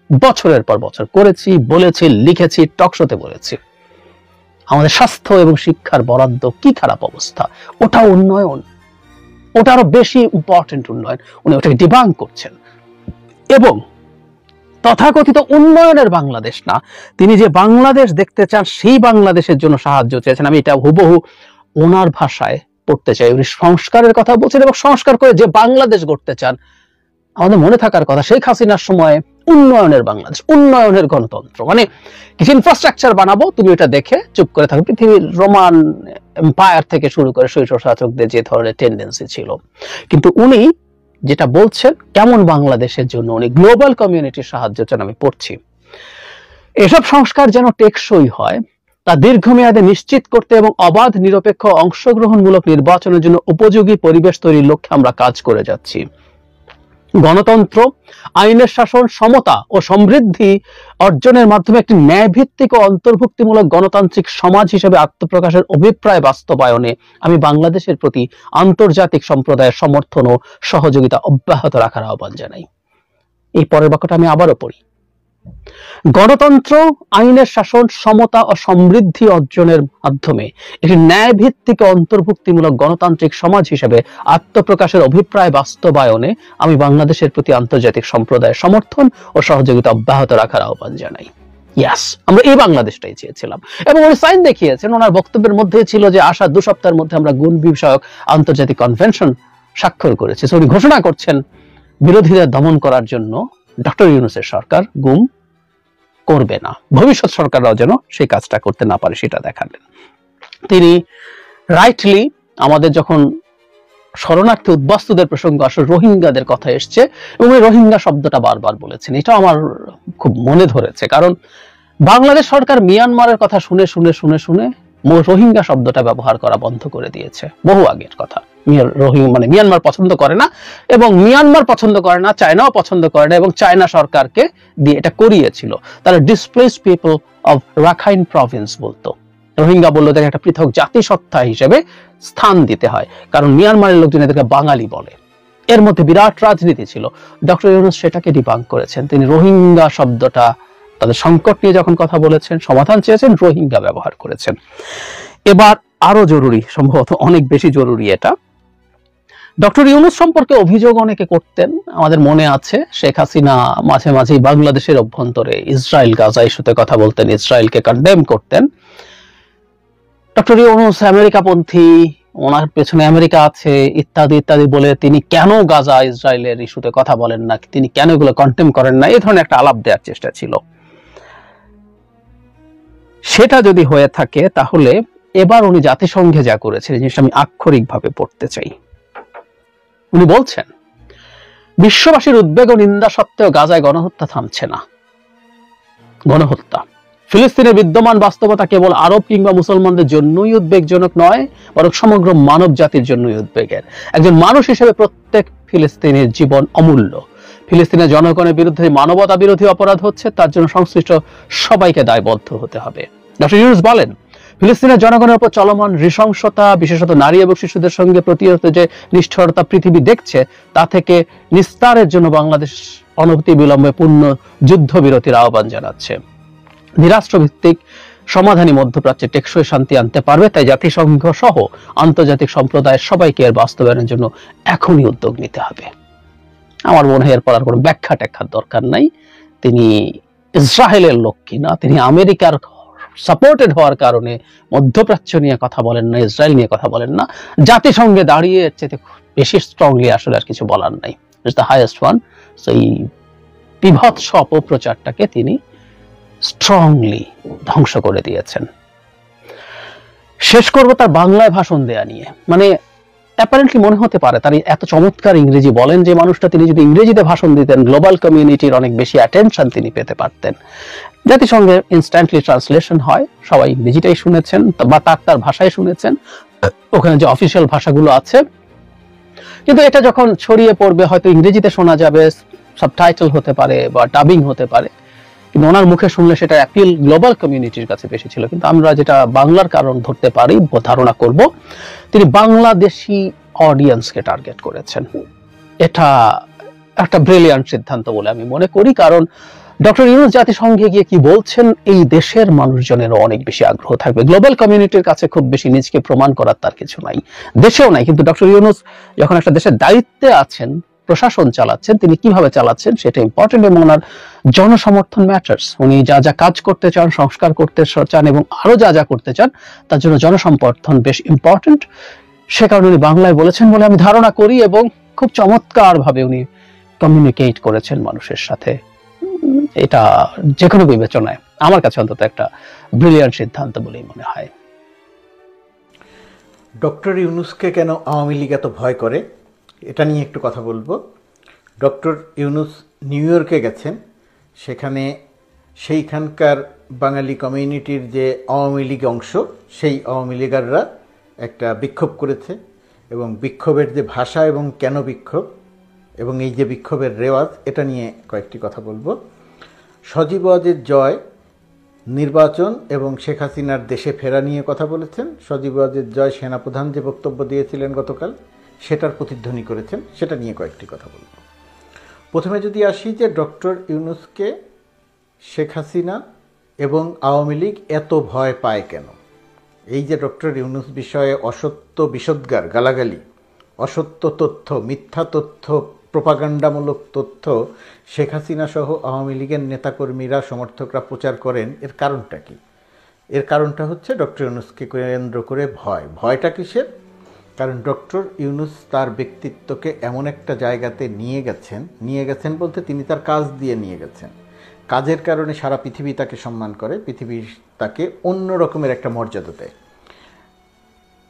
বছরের পর বছর করেছি, বলেছি, লিখেছি, টকশোতে বলেছি। আমাদের স্বাস্থ্য এবং শিক্ষার বরাদ্দ কি খারাপ অবস্থা, ওটা উন্নয়ন, ওটা আরো বেশি ইম্পর্টেন্ট উন্নয়ন। উনি ওটাকে ডিবাঙ্ক করছেন এবং তথাকথিত উন্নয়নের বাংলাদেশ না, তিনি যে বাংলাদেশ দেখতে চান সেই বাংলাদেশের জন্য সাহায্য চেয়েছেন। আমি এটা হুবহু ওনার ভাষায় পড়তে চাই। উনি সংস্কারের কথা বলছেন এবং সংস্কার করে যে বাংলাদেশ গড়তে চান। আমাদের মনে থাকার কথা, শেখ হাসিনার সময় উন্নয়নের বাংলাদেশ, উন্নয়নের গণতন্ত্র, মানে কিছু ইনফ্রাস্ট্রাকচার বানাবো, তুমি এটা দেখে চুপ করে থাকো। পৃথিবীর রোমান এম্পায়ার থেকে শুরু করে স্বৈর শাসকদের যে ধরনের টেন্ডেন্সি ছিল, কিন্তু উনি যেটা বলছেন কেমন বাংলাদেশের জন্য উনি গ্লোবাল কমিউনিটির সাহায্য চান। আমি পড়ছি, এসব সংস্কার যেন টেকসই হয় তা দীর্ঘমেয়াদে নিশ্চিত করতে এবং অবাধ, নিরপেক্ষ, অংশগ্রহণমূলক নির্বাচনের জন্য উপযোগী পরিবেশ তৈরির লক্ষ্যে আমরা কাজ করে যাচ্ছি। গণতন্ত্র, আইনের শাসন, সমতা ও সমৃদ্ধি অর্জনের মাধ্যমে একটি ন্যায়ভিত্তিক ও অন্তর্ভুক্তিমূলক গণতান্ত্রিক সমাজ হিসেবে আত্মপ্রকাশের অভিপ্রায় বাস্তবায়নে আমি বাংলাদেশের প্রতি আন্তর্জাতিক সম্প্রদায়ের সমর্থন ও সহযোগিতা অব্যাহত রাখার আহ্বান জানাই। এই পরের বাক্যটা আমি আবারও পড়ি। গণতন্ত্র, আইনের শাসন, সমতা ও সমৃদ্ধি অর্জনের মাধ্যমে একটি ন্যায়ভিত্তিক অন্তর্ভুক্তিমূলক গণতান্ত্রিক সমাজ হিসেবে আত্মপ্রকাশের অভিপ্রায় বাস্তবায়নে আমি বাংলাদেশের প্রতি আন্তর্জাতিক সম্প্রদায়ের সমর্থন ও সহযোগিতা অব্যাহত রাখার আহ্বান জানাই। ইয়াস, আমরা এই বাংলাদেশটাই চেয়েছিলাম এবং উনি সাইন দেখিয়েছেন। ওনার বক্তব্যের মধ্যে ছিল যে আসা 2 সপ্তাহের মধ্যে আমরা গুণ বিষয়ক আন্তর্জাতিক কনভেনশন স্বাক্ষর করেছি। উনি ঘোষণা করছেন বিরোধীদের দমন করার জন্য ডক্টর ইউনূসের সরকার গুম করবে না, ভবিষ্যৎ সরকাররাও যেন সেই কাজটা করতে না পারে সেটা দেখালেন তিনি। রাইটলি আমাদের যখন শরণার্থী উদ্বাস্তুদের প্রসঙ্গ আসলে রোহিঙ্গাদের কথা এসছে এবং এই রোহিঙ্গা শব্দটা বারবার বলেছেন, এটা আমার খুব মনে ধরেছে। কারণ বাংলাদেশ সরকার মিয়ানমারের কথা শুনে শুনে শুনে শুনে রোহিঙ্গা শব্দটা ব্যবহার করা বন্ধ করে দিয়েছে, বহু আগের কথা। মিয়ানমার পছন্দ করে না এবং মিয়ানমার পছন্দ করে না, চায়নাও পছন্দ করে না এবং চায়না সরকারকে দিয়ে এটা করিয়েছিল। তারা displace people of Rakhine Province বলতো, রোহিঙ্গা বললো তাকে একটা পৃথক জাতিসত্তা হিসেবে স্থান দিতে হয়, কারণ মিয়ানমারের লোকজন এদেরকে বাঙালি বলে। এর মধ্যে বিরাট রাজনীতি ছিল। ডক্টর ইউনূস সেটাকে ডিবাঙ্ক করেছেন। তিনি রোহিঙ্গা শব্দটা তাদের সংকট নিয়ে যখন কথা বলেছেন, সমাধান চেয়েছেন, রোহিঙ্গা ব্যবহার করেছেন। এবার আরো জরুরি, সম্ভবত অনেক বেশি জরুরি এটা, ডক্টর ইউনূস সম্পর্কে অভিযোগ অনেকে করতেন। আমাদের মনে আছে শেখ হাসিনা মাঝে মাঝেই বাংলাদেশের অভ্যন্তরে ইসরায়েল গাজা ইস্যুতে কথা বলতেন, ইসরায়েলকে কন্ডেম করতেন। ডক্টর ইউনূস আমেরিকাপন্থী, ওনার পেছনে আমেরিকা আছে ইত্যাদি ইত্যাদি বলে তিনি কেন গাজা ইসরায়েলের ইস্যুতে কথা বলেন না, তিনি কেন এগুলো কন্ডেম করেন না, এই ধরনের একটা আলাপ দেওয়ার চেষ্টা ছিল। সেটা যদি হয়ে থাকে তাহলে এবার উনি জাতিসংঘে যা করেছেন এই জিনিসটা আমি আক্ষরিকভাবে পড়তে চাই। উনি বলছেন বিশ্ববাসীর উদ্বেগ ও নিন্দা সত্ত্বেও গাজায় গণহত্যা থামছে না। গণহত্যা। ফিলিস্তিনের বিদ্যমান বাস্তবতা কেবল আরব কিংবা মুসলমানদের জন্যই উদ্বেগজনক নয়, বরং সমগ্র মানব জাতির জন্যই উদ্বেগের। একজন মানুষ হিসেবে প্রত্যেক ফিলিস্তিনের জীবন অমূল্য। ফিলিস্তিনের জনগণের বিরুদ্ধে মানবতা বিরোধী অপরাধ হচ্ছে, তার জন্য সংশ্লিষ্ট সবাইকে দায়বদ্ধ হতে হবে। ডক্টর ইউনূস বলেন, ফিলিস্তিনের জনগণের উপর চলমান নৃশংসতা, বিশেষত নারী এবং শিশুদের সঙ্গে প্রতিহত যে নিষ্ঠুরতা পৃথিবী দেখছে, তা থেকে নিস্তারের জন্য বাংলাদেশ অনতি বিলম্বে পূর্ণ যুদ্ধবিরতির আহ্বান জানাচ্ছে। দ্বিরাষ্ট্রভিত্তিক সমাধানী মধ্যপ্রাচ্যে টেকসই শান্তি আনতে পারবে, তাই জাতিসংঘ সহ আন্তর্জাতিক সম্প্রদায়ের সবাইকে এর বাস্তবায়নের জন্য এখনই উদ্যোগ নিতে হবে। আমার মনে হয় এরপর আর কোনো ব্যাখ্যা ট্যাখ্যার দরকার নাই। তিনি ইসরায়েলের লোক কিনা, তিনি আমেরিকার সাপোর্টেড হওয়ার কারণে মধ্যপ্রাচ্য নিয়ে কথা বলেন না, ইসরায়েল নিয়ে কথা বলেন না। জাতিসংঘে দাঁড়িয়ে এর চেয়ে বেশি স্ট্রংলি আসলে আর কিছু বলার নাই। It's the highest one. So এই বিভৎস অপপ্রচারটাকে তিনি স্ট্রংলি ধ্বংস করে দিয়েছেন। শেষ করব তার বাংলায় ভাষণ দেয়া নিয়ে। মানে অ্যাপারেন্টলি মনে হতে পারে তার এত চমৎকার ইংরেজি বলেন যে মানুষটা, তিনি যদি ইংরেজিতে ভাষণ দিতেন গ্লোবাল কমিউনিটির অনেক বেশি অ্যাটেনশন তিনি পেতে পারতেন। জাতিসংঘে ইনস্ট্যান্টলি ট্রান্সলেশন হয়, সবাই ইংরেজিটাই শুনেছেন বা তার ভাষায় শুনেছেন, ওখানে যে অফিসিয়াল ভাষাগুলো আছে। কিন্তু এটা যখন ছড়িয়ে পড়বে, হয়তো ইংরেজিতে শোনা যাবে, সাবটাইটেল হতে পারে বা ডাবিং হতে পারে, কিন্তু ওনার মুখে শুনলে সেটা অ্যাপিল গ্লোবাল কমিউনিটির কাছে বেশি ছিল। কিন্তু আমরা যেটা বাংলার কারণ ধরতে পারি, ধারণা করব, তিনি বাংলাদেশি অডিয়েন্সকে টার্গেট করেছেন। এটা একটা ব্রিলিয়ান্ট সিদ্ধান্ত বলে আমি মনে করি, কারণ ডক্টর ইউনূস জাতিসংঘে গিয়ে কি বলছেন, এই দেশের মানুষজনেরও অনেক বেশি আগ্রহ থাকবে। গ্লোবাল কমিউনিটির কাছে খুব বেশি নিজকে প্রমাণ করার তার কিছু নাই, দেশেও নাই। কিন্তু ডক্টর ইউনূস যখন একটা দেশের দায়িত্বে আছেন, প্রশাসন চালাচ্ছেন, তিনি কিভাবে চালাচ্ছেন সেটা ইম্পর্টেন্ট, এবং ওনার জনসমর্থন ম্যাটার্স। উনি যা যা কাজ করতে চান, সংস্কার করতে চান এবং আরো যা যা করতে চান, তার জন্য জনসমর্থন বেশ ইম্পর্টেন্ট। সে কারণে উনি বাংলায় বলেছেন বলে আমি ধারণা করি, এবং খুব চমৎকার ভাবে উনি কমিউনিকেট করেছেন মানুষের সাথে। এটা যে কোনো বিবেচনায় আমার কাছে অন্তত একটা ব্রিলিয়ান্ট সিদ্ধান্ত বলেই মনে হয়। ডক্টর ইউনূসকে কেন আওয়ামী লীগ এত ভয় করে, এটা নিয়ে একটু কথা বলবো। ডক্টর ইউনূস নিউ ইয়র্কে গেছেন, সেখানে সেইখানকার বাঙালি কমিউনিটির যে আওয়ামী লীগ অংশ, সেই আওয়ামী লীগাররা একটা বিক্ষোভ করেছে, এবং বিক্ষোভের যে ভাষা এবং কেন বিক্ষোভ এবং এই যে বিক্ষোভের রেওয়াজ, এটা নিয়ে কয়েকটি কথা বলবো। সজীব ওয়াজেদ জয় নির্বাচন এবং শেখ হাসিনার দেশে ফেরা নিয়ে কথা বলেছেন। সজীব ওয়াজেদ জয় সেনাপ্রধান যে বক্তব্য দিয়েছিলেন গতকাল, সেটার প্রতিধ্বনি করেছেন, সেটা নিয়ে কয়েকটি কথা বলব। প্রথমে যদি আসি যে ডক্টর ইউনূসকে শেখ হাসিনা এবং আওয়ামী লীগ এত ভয় পায় কেন। এই যে ডক্টর ইউনূস বিষয়ে অসত্য বিষোদ্গার, গালাগালি, অসত্য তথ্য, মিথ্যা তথ্য, প্রোপাগান্ডামূলক তথ্য শেখ হাসিনা সহ আওয়ামী লীগের নেতাকর্মীরা, সমর্থকরা প্রচার করেন, এর কারণটা কি? এর কারণটা হচ্ছে ডক্টর ইউনূসকে কেন্দ্র করে ভয়। ভয়টা কিসের? কারণ ডক্টর ইউনূস তার ব্যক্তিত্বকে এমন একটা জায়গাতে নিয়ে গেছেন বলতে তিনি তার কাজ দিয়ে নিয়ে গেছেন। কাজের কারণে সারা পৃথিবী তাকে সম্মান করে, পৃথিবী তাকে অন্য রকমের একটা মর্যাদা দেয়।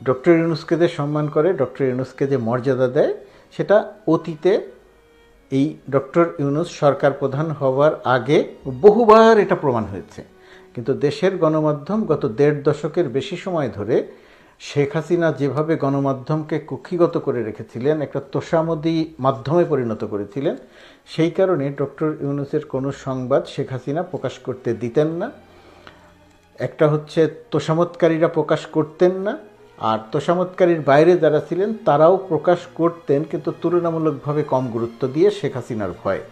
ডক্টর ইউনূসকে যে সম্মান করে, ডক্টর ইউনূসকে যে মর্যাদা দেয়, সেটা অতীতে এই ডক্টর ইউনূস সরকার প্রধান হওয়ার আগে বহুবার এটা প্রমাণ হয়েছে। কিন্তু দেশের গণমাধ্যম গত ১.৫ দশকের বেশি সময় ধরে শেখ হাসিনা যেভাবে গণমাধ্যমকে কুক্ষিগত করে রেখেছিলেন, একটা তোষামোদী মাধ্যমে পরিণত করেছিলেন, সেই কারণে ডক্টর ইউনূসের কোনো সংবাদ শেখ হাসিনা প্রকাশ করতে দিতেন না। একটা হচ্ছে তোষামতকারীরা প্রকাশ করতেন না, আর তোষামতকারীর বাইরে যারা ছিলেন তারাও প্রকাশ করতেন, কিন্তু তুলনামূলকভাবে কম গুরুত্ব দিয়ে শেখ হাসিনার ভয়ে।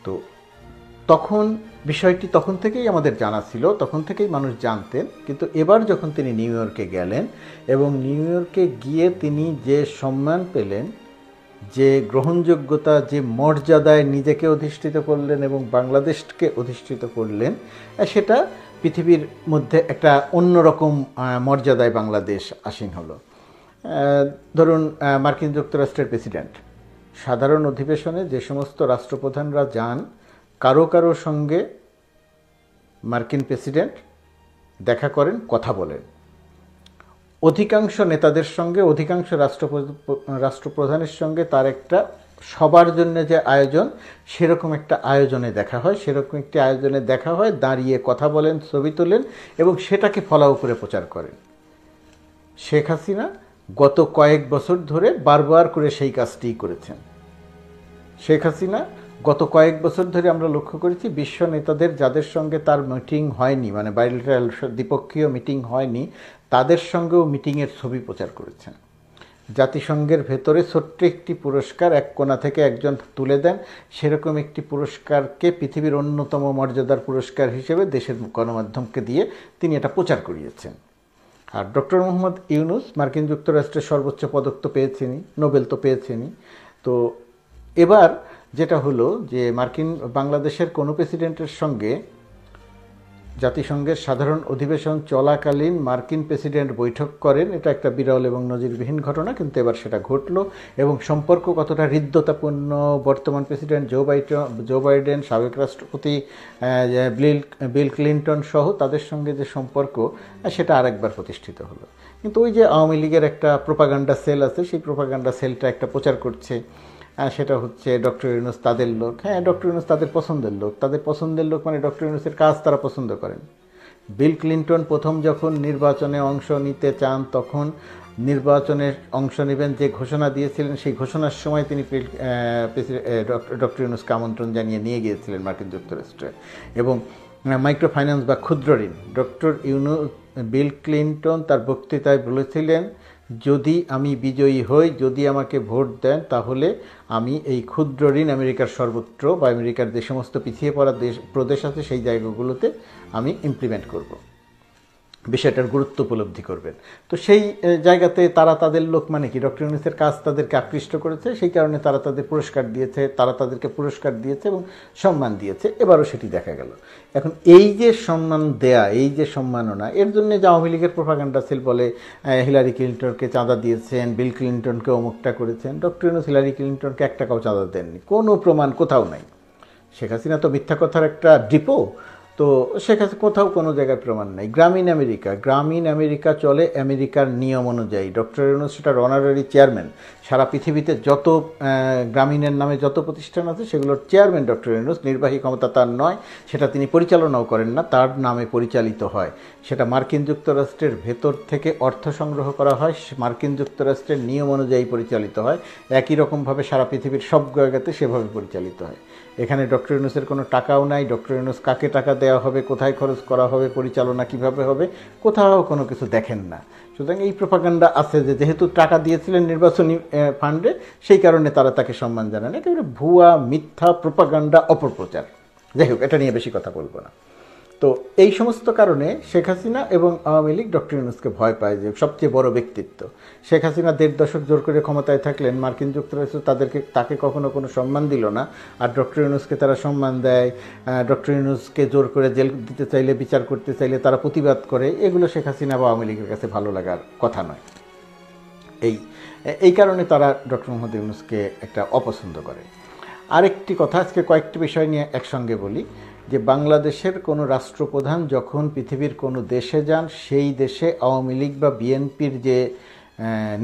তো তখন বিষয়টি তখন থেকেই আমাদের জানা ছিল, তখন থেকেই মানুষ জানতেন। কিন্তু এবার যখন তিনি নিউ ইয়র্কে গেলেন এবং নিউ ইয়র্কে গিয়ে তিনি যে সম্মান পেলেন, যে গ্রহণযোগ্যতা, যে মর্যাদায় নিজেকে অধিষ্ঠিত করলেন এবং বাংলাদেশকে অধিষ্ঠিত করলেন, সেটা পৃথিবীর মধ্যে একটা অন্যরকম মর্যাদায় বাংলাদেশ আসীন হলো। ধরুন মার্কিন যুক্তরাষ্ট্রের প্রেসিডেন্ট সাধারণ অধিবেশনে যে সমস্ত রাষ্ট্রপ্রধানরা যান, কারো সঙ্গে মার্কিন প্রেসিডেন্ট দেখা করেন, কথা বলেন। অধিকাংশ নেতাদের সঙ্গে, অধিকাংশ রাষ্ট্রপ্রধানের সঙ্গে তার একটা সবার জন্য যে আয়োজন, সেরকম একটা আয়োজনে দেখা হয়, সেরকম একটি আয়োজনে দেখা হয়, দাঁড়িয়ে কথা বলেন, ছবি তোলেন এবং সেটাকে ফলাও করে প্রচার করেন। শেখ হাসিনা গত কয়েক বছর ধরে বারবার করে সেই কাজটিই করেছেন। শেখ হাসিনা গত কয়েক বছর ধরে আমরা লক্ষ্য করেছি বিশ্ব নেতাদের যাদের সঙ্গে তার মিটিং হয়নি, মানে বাইলেটারাল দ্বিপক্ষীয় মিটিং হয়নি, তাদের সঙ্গেও মিটিংয়ের ছবি প্রচার করেছেন। জাতিসংঘের ভেতরে ছোট্ট একটি পুরস্কার এক কোণা থেকে একজন তুলে দেন, সেরকম একটি পুরস্কারকে পৃথিবীর অন্যতম মর্যাদার পুরস্কার হিসেবে দেশের গণমাধ্যমকে দিয়ে তিনি এটা প্রচার করিয়েছেন। আর ডক্টর মোহাম্মদ ইউনূস মার্কিন যুক্তরাষ্ট্রের সর্বোচ্চ পদক তো পেয়েছেনই, নোবেল তো পেয়েছেনই। তো এবার যেটা হলো যে বাংলাদেশের কোনো প্রেসিডেন্টের সঙ্গে জাতিসংঘের সাধারণ অধিবেশন চলাকালীন মার্কিন প্রেসিডেন্ট বৈঠক করেন, এটা একটা বিরল এবং নজিরবিহীন ঘটনা, কিন্তু এবার সেটা ঘটলো। এবং সম্পর্ক কতটা হৃদ্যতাপূর্ণ, বর্তমান প্রেসিডেন্ট জো বাইডেন, সাবেক রাষ্ট্রপতি বিল ক্লিন্টন সহ তাদের সঙ্গে যে সম্পর্ক, সেটা আরেকবার প্রতিষ্ঠিত হলো। কিন্তু ওই যে আওয়ামী লীগের একটা প্রোপাগান্ডা সেল আছে, সেই প্রোপাগান্ডা সেলটা একটা প্রচার করছে, সেটা হচ্ছে ডক্টর ইউনূস তাদের লোক। হ্যাঁ, ডক্টর ইউনূস তাদের পছন্দের লোক। তাদের পছন্দের লোক মানে ডক্টর ইউনূসের কাজ তারা পছন্দ করেন। বিল ক্লিন্টন প্রথম যখন নির্বাচনে অংশ নিতে চান, তখন নির্বাচনে অংশ নেবেন যে ঘোষণা দিয়েছিলেন, সেই ঘোষণার সময় তিনি ডক্টর ইউনূসকে আমন্ত্রণ জানিয়ে নিয়ে গিয়েছিলেন মার্কিন যুক্তরাষ্ট্রে। এবং মাইক্রো ফাইন্যান্স বা ক্ষুদ্র ঋণ, ডক্টর ইউনূস বিল ক্লিন্টন তার বক্তৃতায় বলেছিলেন, যদি আমি বিজয়ী হই, যদি আমাকে ভোট দেন, তাহলে আমি এই ক্ষুদ্র ঋণ আমেরিকার সর্বত্র বা আমেরিকার যে সমস্ত পিছিয়ে পড়া প্রদেশ আছে সেই জায়গাগুলোতে আমি ইমপ্লিমেন্ট করব, বিষয়টার গুরুত্ব উপলব্ধি করবেন। তো সেই জায়গাতে তারা তাদের লোক মানে কি, ডক্টর ইউনূসের কাজ তাদেরকে আকৃষ্ট করেছে, সেই কারণে তারা তাদেরকে পুরস্কার দিয়েছে এবং সম্মান দিয়েছে। এবারও সেটি দেখা গেল। এখন এই যে সম্মান দেয়া, এই যে সম্মাননা, এর জন্য যে আওয়ামী লীগের প্রোপাগান্ডা সেল বলে হিলারি ক্লিন্টনকে চাঁদা দিয়েছেন, বিল ক্লিন্টনকে অমুকটা করেছেন, ডক্টর ইউনূস হিলারি ক্লিন্টনকে 1 টাকাও চাঁদা দেননি, কোনো প্রমাণ কোথাও নাই। শেখ হাসিনা তো মিথ্যা কথার একটা ডিপো, তো সেখানে কোথাও কোনো জায়গায় প্রমাণ নেই। গ্রামীণ আমেরিকা চলে আমেরিকার নিয়ম অনুযায়ী। ডক্টর ইউনূস সেটার অনারারি চেয়ারম্যান। সারা পৃথিবীতে যত গ্রামীণের নামে যত প্রতিষ্ঠান আছে সেগুলোর চেয়ারম্যান ডক্টর ইউনূস। নির্বাহী ক্ষমতা তার নয়, সেটা তিনি পরিচালনাও করেন না, তার নামে পরিচালিত হয়। সেটা মার্কিন যুক্তরাষ্ট্রের ভেতর থেকে অর্থ সংগ্রহ করা হয়, মার্কিন যুক্তরাষ্ট্রের নিয়ম অনুযায়ী পরিচালিত হয়। একই রকমভাবে সারা পৃথিবীর সব জায়গাতে সেভাবে পরিচালিত হয়। এখানে ডক্টর ইউনূসের কোনো টাকাও নাই। ডক্টর ইউনূস কাকে টাকা দেওয়া হবে, কোথায় খরচ করা হবে, পরিচালনা কিভাবে হবে, কোথাও কোনো কিছু দেখেন না। সুতরাং এই প্রোপাগান্ডা আছে যে যেহেতু টাকা দিয়েছিলেন নির্বাচনী ফান্ডে, সেই কারণে তারা তাকে সম্মান জানান। একেবারে ভুয়া, মিথ্যা, প্রোপাগান্ডা, অপপ্রচার। যাই হোক, এটা নিয়ে বেশি কথা বলবো না। তো এই সমস্ত কারণে শেখ হাসিনা এবং আওয়ামী লীগ ডক্টর ইউনূসকে ভয় পায়, যে সবচেয়ে বড় ব্যক্তিত্ব। শেখ হাসিনা 1.5 দশক জোর করে ক্ষমতায় থাকলেন, মার্কিন যুক্তরাষ্ট্র তাকে কখনো কোনো সম্মান দিল না, আর ডক্টর ইউনূসকে তারা সম্মান দেয়। ডক্টর ইউনূসকে জোর করে জেল দিতে চাইলে, বিচার করতে চাইলে তারা প্রতিবাদ করে। এগুলো শেখ হাসিনা বা আওয়ামী লীগের কাছে ভালো লাগার কথা নয়। এই কারণে তারা ডক্টর মোহাম্মদ ইউনূসকে একটা অপছন্দ করে। আরেকটি কথা, আজকে কয়েকটি বিষয় নিয়ে একসঙ্গে বলি, যে বাংলাদেশের কোনো রাষ্ট্রপ্রধান যখন পৃথিবীর কোনো দেশে যান, সেই দেশে আওয়ামী লীগ বা বিএনপির যে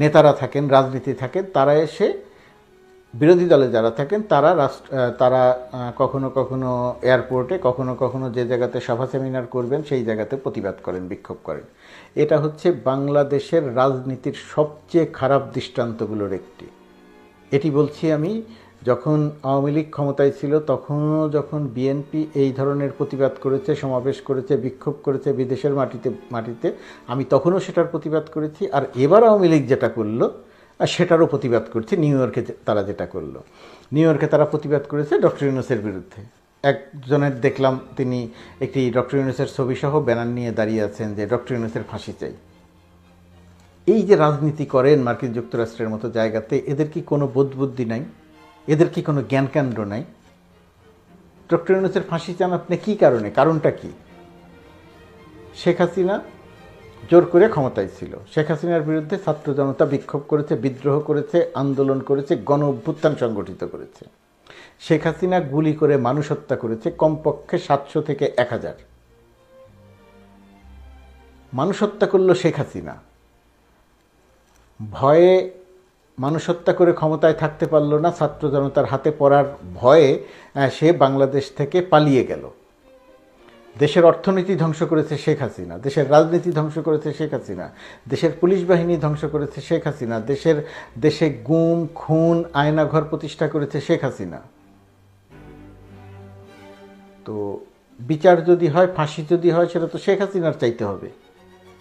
নেতারা থাকেন, রাজনীতি থাকেন, তারা এসে, বিরোধী দলে যারা থাকেন তারা কখনো কখনো এয়ারপোর্টে, কখনো কখনো যে জায়গাতে সভা সেমিনার করবেন সেই জায়গাতে প্রতিবাদ করেন, বিক্ষোভ করেন। এটা হচ্ছে বাংলাদেশের রাজনীতির সবচেয়ে খারাপ দৃষ্টান্তগুলোর একটি। এটি বলছি আমি, যখন আওয়ামী লীগ ক্ষমতায় ছিল তখনও যখন বিএনপি এই ধরনের প্রতিবাদ করেছে, সমাবেশ করেছে, বিক্ষোভ করেছে বিদেশের মাটিতে, আমি তখনও সেটার প্রতিবাদ করেছি। আর এবার আওয়ামী লীগ যেটা করলো সেটারও প্রতিবাদ করছে। নিউ ইয়র্কে তারা যেটা করলো, নিউ ইয়র্কে তারা প্রতিবাদ করেছে ডক্টর ইউনূসের বিরুদ্ধে। একজনের দেখলাম তিনি একটি ডক্টর ইউনূসের ছবিসহ ব্যানার নিয়ে দাঁড়িয়ে আছেন যে ডক্টর ইউনূসের ফাঁসি চাই। এই যে রাজনীতি করেন মার্কিন যুক্তরাষ্ট্রের মতো জায়গাতে, এদের কি কোনো বোধবুদ্ধি নাই? এদের কি কোনো জ্ঞানকেন্দ্র নাই? ডক্টর ইউনূসের ফাঁসি চান আপনি কী কারণে? কারণটা কি? শেখ হাসিনা জোর করে ক্ষমতায় ছিল। শেখ হাসিনার বিরুদ্ধে ছাত্র জনতা বিক্ষোভ করেছে, বিদ্রোহ করেছে, আন্দোলন করেছে, গণ অভ্যুত্থান সংগঠিত করেছে। শেখ হাসিনা গুলি করে মানুষ হত্যা করেছে কমপক্ষে 700 থেকে 1000 মানুষ হত্যা করলো শেখ হাসিনা। ভয়ে মানুষ হত্যা করে ক্ষমতায় থাকতে পারল না, ছাত্র জনতার হাতে পড়ার ভয়ে সে বাংলাদেশ থেকে পালিয়ে গেল। দেশের অর্থনীতি ধ্বংস করেছে শেখ হাসিনা, দেশের রাজনীতি ধ্বংস করেছে শেখ হাসিনা, দেশের পুলিশ বাহিনী ধ্বংস করেছে শেখ হাসিনা, দেশে গুম খুন আয়নাঘর প্রতিষ্ঠা করেছে শেখ হাসিনা। তো বিচার যদি হয়, ফাঁসি যদি হয়, সেটা তো শেখ হাসিনার চাইতে হবে।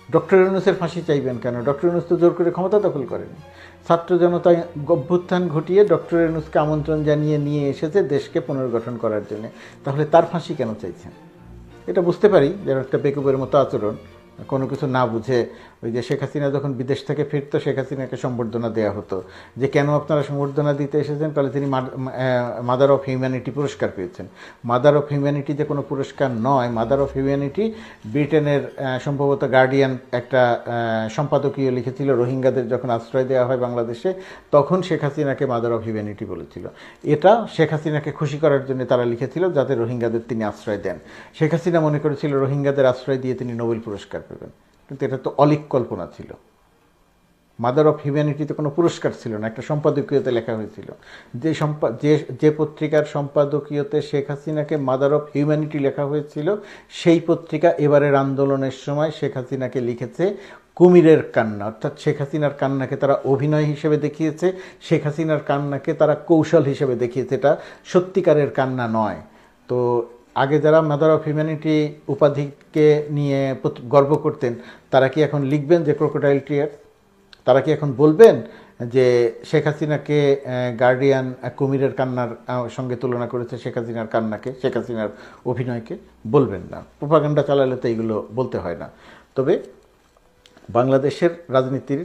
ডক্টর ইউনূসের ফাঁসি চাইবেন কেন? ডক্টর ইউনূস তো জোর করে ক্ষমতা দখল করেনি। ছাত্র জনতা অভ্যুত্থান ঘটিয়ে ডক্টর ইউনূসকে আমন্ত্রণ জানিয়ে নিয়ে এসেছে দেশকে পুনর্গঠন করার জন্য। তাহলে তার ফাঁসি কেন চাইছেন? এটা বুঝতে পারি যেন একটা বেকুবের মতো আচরণ, কোনো কিছু না বুঝে। ওই যে শেখ হাসিনা যখন বিদেশ থেকে ফিরতো, শেখ হাসিনাকে সম্বর্ধনা দেওয়া হতো, যে কেন আপনারা সম্বর্ধনা দিতে এসেছেন? তাহলে তিনি মাদার অফ হিউম্যানিটি পুরস্কার পেয়েছেন। মাদার অফ হিউম্যানিটি যে কোনো পুরস্কার নয়, মাদার অফ হিউম্যানিটি ব্রিটেনের সম্ভবত গার্ডিয়ান একটা সম্পাদকীয় লিখেছিল, রোহিঙ্গাদের যখন আশ্রয় দেওয়া হয় বাংলাদেশে, তখন শেখ হাসিনাকে মাদার অফ হিউম্যানিটি বলেছিল। এটা শেখ হাসিনাকে খুশি করার জন্য তারা লিখেছিল, যাতে রোহিঙ্গাদের তিনি আশ্রয় দেন। শেখ হাসিনা মনে করেছিল রোহিঙ্গাদের আশ্রয় দিয়ে তিনি নোবেল পুরস্কার পাবেন, কিন্তু এটা তো অলিক কল্পনা ছিল। মাদার অফ হিউম্যানিটিতে কোনো পুরস্কার ছিল না, একটা সম্পাদকীয়তে লেখা হয়েছিল। যে পত্রিকার সম্পাদকীয়তে শেখ হাসিনাকে মাদার অফ হিউম্যানিটি লেখা হয়েছিল, সেই পত্রিকা এবারের আন্দোলনের সময় শেখ হাসিনাকে লিখেছে কুমিরের কান্না। অর্থাৎ শেখ হাসিনার কান্নাকে তারা অভিনয় হিসেবে দেখিয়েছে, শেখ হাসিনার কান্নাকে তারা কৌশল হিসেবে দেখিয়েছে, এটা সত্যিকারের কান্না নয়। তো আগে যারা মাদার অফ হিউম্যানিটি উপাধিকে নিয়ে গর্ব করতেন, তারা কি এখন লিখবেন যে ক্রোকোডাইল টিয়ার? তারা কি এখন বলবেন যে শেখ হাসিনাকে গার্ডিয়ান কুমিরের কান্নার সঙ্গে তুলনা করেছে? শেখ হাসিনার কান্নাকে, শেখ হাসিনার অভিনয়কে বলবেন না। প্রোপাগান্ডা চালালে তো এইগুলো বলতে হয় না। তবে বাংলাদেশের রাজনীতির,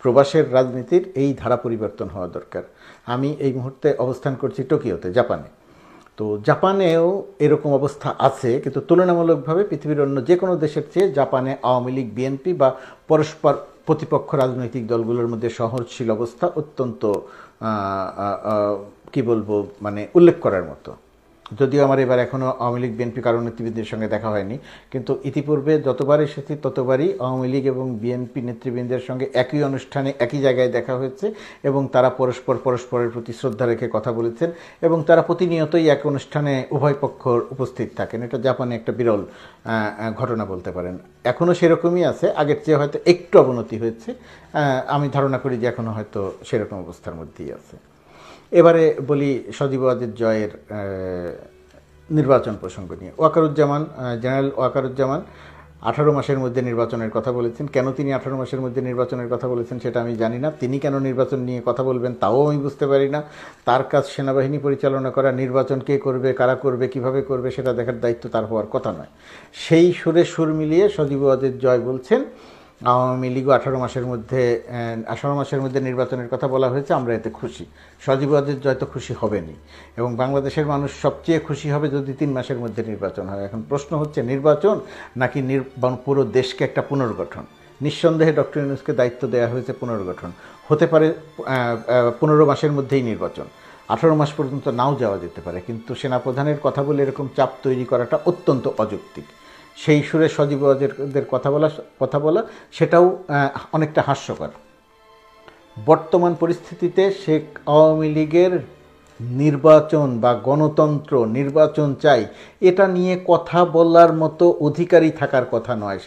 প্রবাসের রাজনীতির এই ধারা পরিবর্তন হওয়া দরকার। আমি এই মুহূর্তে অবস্থান করছি টোকিওতে, জাপানে। তো জাপানেও এরকম অবস্থা আছে, কিন্তু তুলনামূলকভাবে পৃথিবীর অন্য যে কোনো দেশের চেয়ে জাপানে আওয়ামী লীগ, বিএনপি বা পরস্পর প্রতিপক্ষ রাজনৈতিক দলগুলোর মধ্যে সহনশীল অবস্থা অত্যন্ত কি বলবো, মানে উল্লেখ করার মতো। যদিও আমার এবার এখনও আওয়ামী লীগ বিএনপি কারণ নেতৃবৃন্দের সঙ্গে দেখা হয়নি, কিন্তু ইতিপূর্বে যতবার এসেছি ততবারই আওয়ামী লীগ এবং বিএনপি নেতৃবৃন্দের সঙ্গে একই অনুষ্ঠানে একই জায়গায় দেখা হয়েছে, এবং তারা পরস্পরের প্রতি শ্রদ্ধা রেখে কথা বলেছেন, এবং তারা প্রতিনিয়তই এক অনুষ্ঠানে উভয় পক্ষ উপস্থিত থাকেন। এটা জাপানে একটা বিরল ঘটনা বলতে পারেন। এখনও সেরকমই আছে, আগের চেয়ে হয়তো একটু অবনতি হয়েছে। আমি ধারণা করি যে এখনও হয়তো সেরকম অবস্থার মধ্যেই আছে। এবারে বলি সজীব ওয়াজেদ জয়ের নির্বাচন প্রসঙ্গ নিয়ে। ওয়াকারুজ্জামান, জেনারেল ওয়াকারুজ্জামান 18 মাসের মধ্যে নির্বাচনের কথা বলেছেন। কেন তিনি 18 মাসের মধ্যে নির্বাচনের কথা বলেছেন সেটা আমি জানি না। তিনি কেন নির্বাচন নিয়ে কথা বলবেন তাও আমি বুঝতে পারি না। তার কাজ সেনাবাহিনী পরিচালনা করা, নির্বাচন কে করবে, কারা করবে, কিভাবে করবে সেটা দেখার দায়িত্ব তার হওয়ার কথা নয়। সেই সুরে সুর মিলিয়ে সজীব ওয়াজেদ জয় বলছেন আওয়ামী লীগও 18 মাসের মধ্যে নির্বাচনের কথা বলা হয়েছে, আমরা এতে খুশি। সজীব ওয়াজেদ জয় তো খুশি হবেনি, এবং বাংলাদেশের মানুষ সবচেয়ে খুশি হবে যদি 3 মাসের মধ্যে নির্বাচন হয়। এখন প্রশ্ন হচ্ছে নির্বাচন নাকি পুরো দেশকে একটা পুনর্গঠন। নিঃসন্দেহে ডক্টর ইউনূসকে দায়িত্ব দেওয়া হয়েছে পুনর্গঠন। হতে পারে 15 মাসের মধ্যেই নির্বাচন, 18 মাস পর্যন্ত নাও যাওয়া যেতে পারে, কিন্তু সেনাপ্রধানের কথা বলে এরকম চাপ তৈরি করাটা অত্যন্ত অযৌক্তিক। সেই সুরে সজীব ওয়াজেদের কথা বলা সেটাও অনেকটা হাস্যকর। বর্তমান পরিস্থিতিতে শেখ আওয়ামী লীগের নির্বাচন বা গণতন্ত্র, নির্বাচন চাই, এটা নিয়ে কথা বলার মতো অধিকারী থাকার কথা নয়।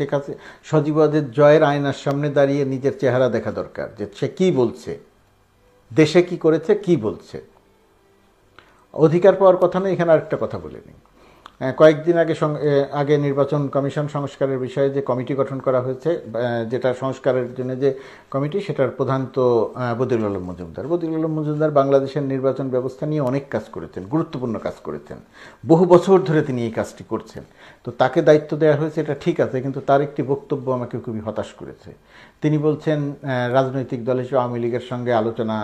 সজীব ওয়াজেদ জয়ের আয়নার সামনে দাঁড়িয়ে নিজের চেহারা দেখা দরকার, যে সে কী বলছে, দেশে কি করেছে, কি বলছে। অধিকার পাওয়ার কথা নয়। এখানে আরেকটা কথা বলে নিই। কয়েকদিন আগে নির্বাচন কমিশন সংস্কারের বিষয়ে যে কমিটি গঠন করা হয়েছে, যেটা সংস্কারের জন্য যে কমিটি, সেটার প্রধান তো বদিউল আলম মজুমদার। বদিউল আলম মজুমদার বাংলাদেশের নির্বাচন ব্যবস্থা নিয়ে অনেক কাজ করেছেন, গুরুত্বপূর্ণ কাজ করেছেন, বহু বছর ধরে তিনি এই কাজটি করছেন। তো তাকে দায়িত্ব দেওয়া হয়েছে, এটা ঠিক আছে, কিন্তু তার একটি বক্তব্য আমাকে খুবই হতাশ করেছে। তিনি বলছেন রাজনৈতিক দল হিসেবে আওয়ামী লীগের সঙ্গে আলোচনা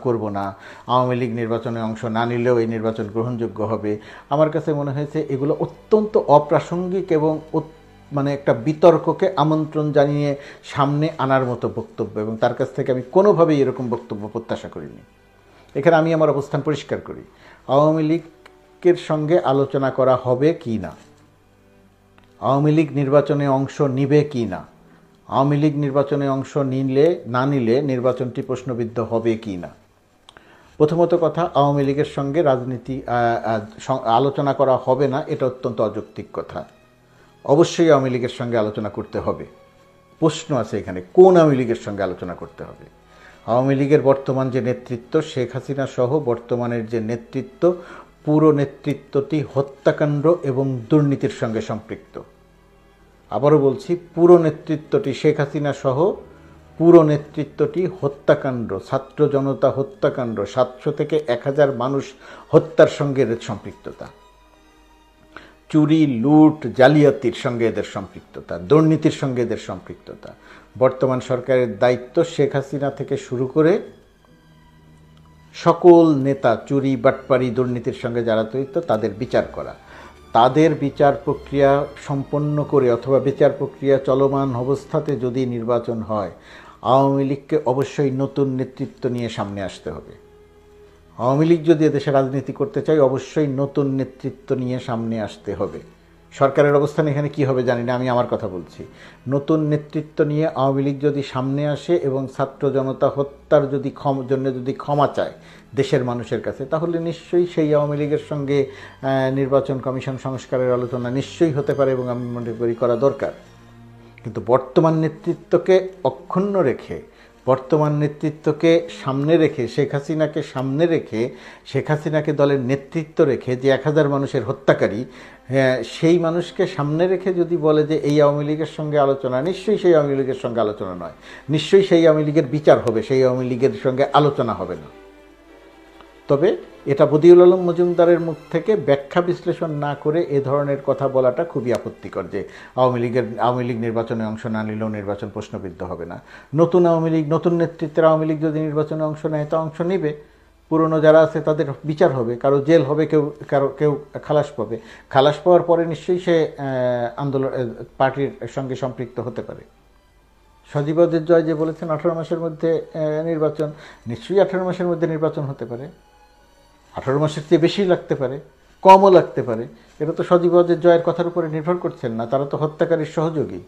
করব না, আওয়ামী লীগ নির্বাচনে অংশ না নিলেও এই নির্বাচন গ্রহণযোগ্য হবে। আমার কাছে মনে হয়েছে এগুলো অত্যন্ত অপ্রাসঙ্গিক এবং মানে একটা বিতর্ককে আমন্ত্রণ জানিয়ে সামনে আনার মতো বক্তব্য, এবং তার কাছ থেকে আমি কোনোভাবেই এরকম বক্তব্য প্রত্যাশা করিনি। এখানে আমি আমার অবস্থান পরিষ্কার করি। আওয়ামী লীগের সঙ্গে আলোচনা করা হবে কি না, আওয়ামী লীগ নির্বাচনে অংশ নিবে কি না, আওয়ামী লীগ নির্বাচনে অংশ নিলে না নিলে নির্বাচনটি প্রশ্নবিদ্ধ হবে কি না। প্রথমত কথা, আওয়ামী লীগের সঙ্গে রাজনীতি আলোচনা করা হবে না, এটা অত্যন্ত অযৌক্তিক কথা। অবশ্যই আওয়ামী লীগের সঙ্গে আলোচনা করতে হবে। প্রশ্ন আছে এখানে, কোন আওয়ামী লীগের সঙ্গে আলোচনা করতে হবে? আওয়ামী লীগের বর্তমান যে নেতৃত্ব, শেখ হাসিনা সহ বর্তমানের যে নেতৃত্ব, পুরো নেতৃত্বটি হত্যাকাণ্ড এবং দুর্নীতির সঙ্গে সম্পৃক্ত। আবারও বলছি, পুরো নেতৃত্বটি, শেখ হাসিনা সহ পুরো নেতৃত্বটি হত্যাকাণ্ড, ছাত্র জনতা হত্যাকাণ্ড, 700 থেকে 1000 মানুষ হত্যার সঙ্গে এদের সম্পৃক্ততা, চুরি, লুট, জালিয়াতির সঙ্গে এদের সম্পৃক্ততা, দুর্নীতির সঙ্গে এদের সম্পৃক্ততা। বর্তমান সরকারের দায়িত্ব শেখ হাসিনা থেকে শুরু করে সকল নেতা, চুরি, বাটপারি, দুর্নীতির সঙ্গে যারা জড়িত তাদের বিচার করা। তাদের বিচার প্রক্রিয়া সম্পন্ন করে অথবা বিচার প্রক্রিয়া চলমান অবস্থাতে যদি নির্বাচন হয়, আওয়ামী লীগকে অবশ্যই নতুন নেতৃত্ব নিয়ে সামনে আসতে হবে। আওয়ামী লীগ যদি এদেশে রাজনীতি করতে চায়, অবশ্যই নতুন নেতৃত্ব নিয়ে সামনে আসতে হবে। সরকারের অবস্থান এখানে কি হবে জানি না, আমি আমার কথা বলছি। নতুন নেতৃত্ব নিয়ে আওয়ামী লীগ যদি সামনে আসে এবং ছাত্র জনতা হত্যার জন্য যদি ক্ষমা চায় দেশের মানুষের কাছে, তাহলে নিশ্চয়ই সেই আওয়ামী লীগের সঙ্গে নির্বাচন কমিশন সংস্কারের আলোচনা নিশ্চয়ই হতে পারে এবং আমি মনে করি করা দরকার। কিন্তু বর্তমান নেতৃত্বকে অক্ষুণ্ণ রেখে, বর্তমান নেতৃত্বকে সামনে রেখে, শেখ হাসিনাকে সামনে রেখে, শেখ হাসিনাকে দলের নেতৃত্ব রেখে যে 1000 মানুষের হত্যাকারী, সেই মানুষকে সামনে রেখে যদি বলে যে এই আওয়ামী লীগের সঙ্গে আলোচনা, নিশ্চয়ই সেই আওয়ামী লীগের সঙ্গে আলোচনা নয়, নিশ্চয়ই সেই আওয়ামী লীগের বিচার হবে, সেই আওয়ামী লীগের সঙ্গে আলোচনা হবে না। তবে এটা বদিউল আলম মজুমদারের মুখ থেকে ব্যাখ্যা বিশ্লেষণ না করে এ ধরনের কথা বলাটা খুবই আপত্তিকর যে আওয়ামী লীগ নির্বাচনে অংশ না নিলেও নির্বাচন প্রশ্নবিদ্ধ হবে না। নতুন আওয়ামী লীগ, নতুন নেতৃত্বের আওয়ামী লীগ যদি নির্বাচনে অংশ নেয় তা অংশ নেবে, পুরনো যারা আছে তাদের বিচার হবে, কারো জেল হবে, কেউ খালাস পাবে। খালাস পাওয়ার পরে নিশ্চয়ই সে পার্টির সঙ্গে সম্পৃক্ত হতে পারে। সজীবদের জয় যে বলেছেন 18 মাসের মধ্যে নির্বাচন, নিশ্চয়ই 18 মাসের মধ্যে নির্বাচন হতে পারে। 18 মাসের চেয়ে বেশি লাগতে পারে, কমও লাগতে পারে। এটা তো সজীবদের জয়ের কথার উপরে নির্ভর করছেন না, তারা তো হত্যাকারীর সহযোগী।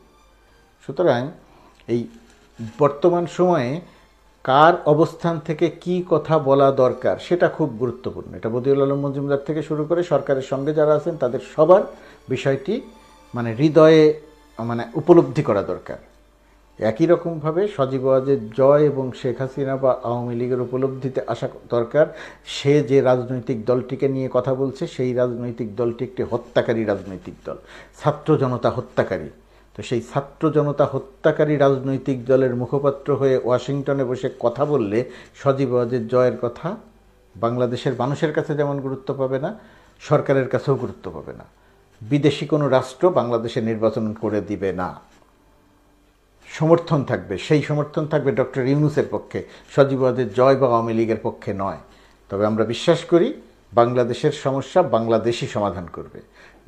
সুতরাং এই বর্তমান সময়ে কার অবস্থান থেকে কি কথা বলা দরকার সেটা খুব গুরুত্বপূর্ণ। এটা বদিউল আলম মজুমদার থেকে শুরু করে সরকারের সঙ্গে যারা আছেন তাদের সবার বিষয়টি হৃদয়ে উপলব্ধি করা দরকার। একই রকমভাবে সজীব ওয়াজেদ জয় এবং শেখ হাসিনা বা আওয়ামী লীগের উপলব্ধিতে আসা দরকার, সে যে রাজনৈতিক দলটিকে নিয়ে কথা বলছে সেই রাজনৈতিক দলটি একটি হত্যাকারী রাজনৈতিক দল, ছাত্র জনতা হত্যাকারী। তো সেই ছাত্র জনতা হত্যাকারী রাজনৈতিক দলের মুখপাত্র হয়ে ওয়াশিংটনে বসে কথা বললে সজীব ওয়াজেদ জয়ের কথা বাংলাদেশের মানুষের কাছে যেমন গুরুত্ব পাবে না, সরকারের কাছেও গুরুত্ব পাবে না। বিদেশি কোনো রাষ্ট্র বাংলাদেশে নির্বাচন করে দিবে না। সমর্থন থাকবে, সেই সমর্থন থাকবে ডক্টর ইউনূসের পক্ষে, সজীব ওয়াজেদ জয় বা আওয়ামী লীগের পক্ষে নয়। তবে আমরা বিশ্বাস করি বাংলাদেশের সমস্যা বাংলাদেশই সমাধান করবে।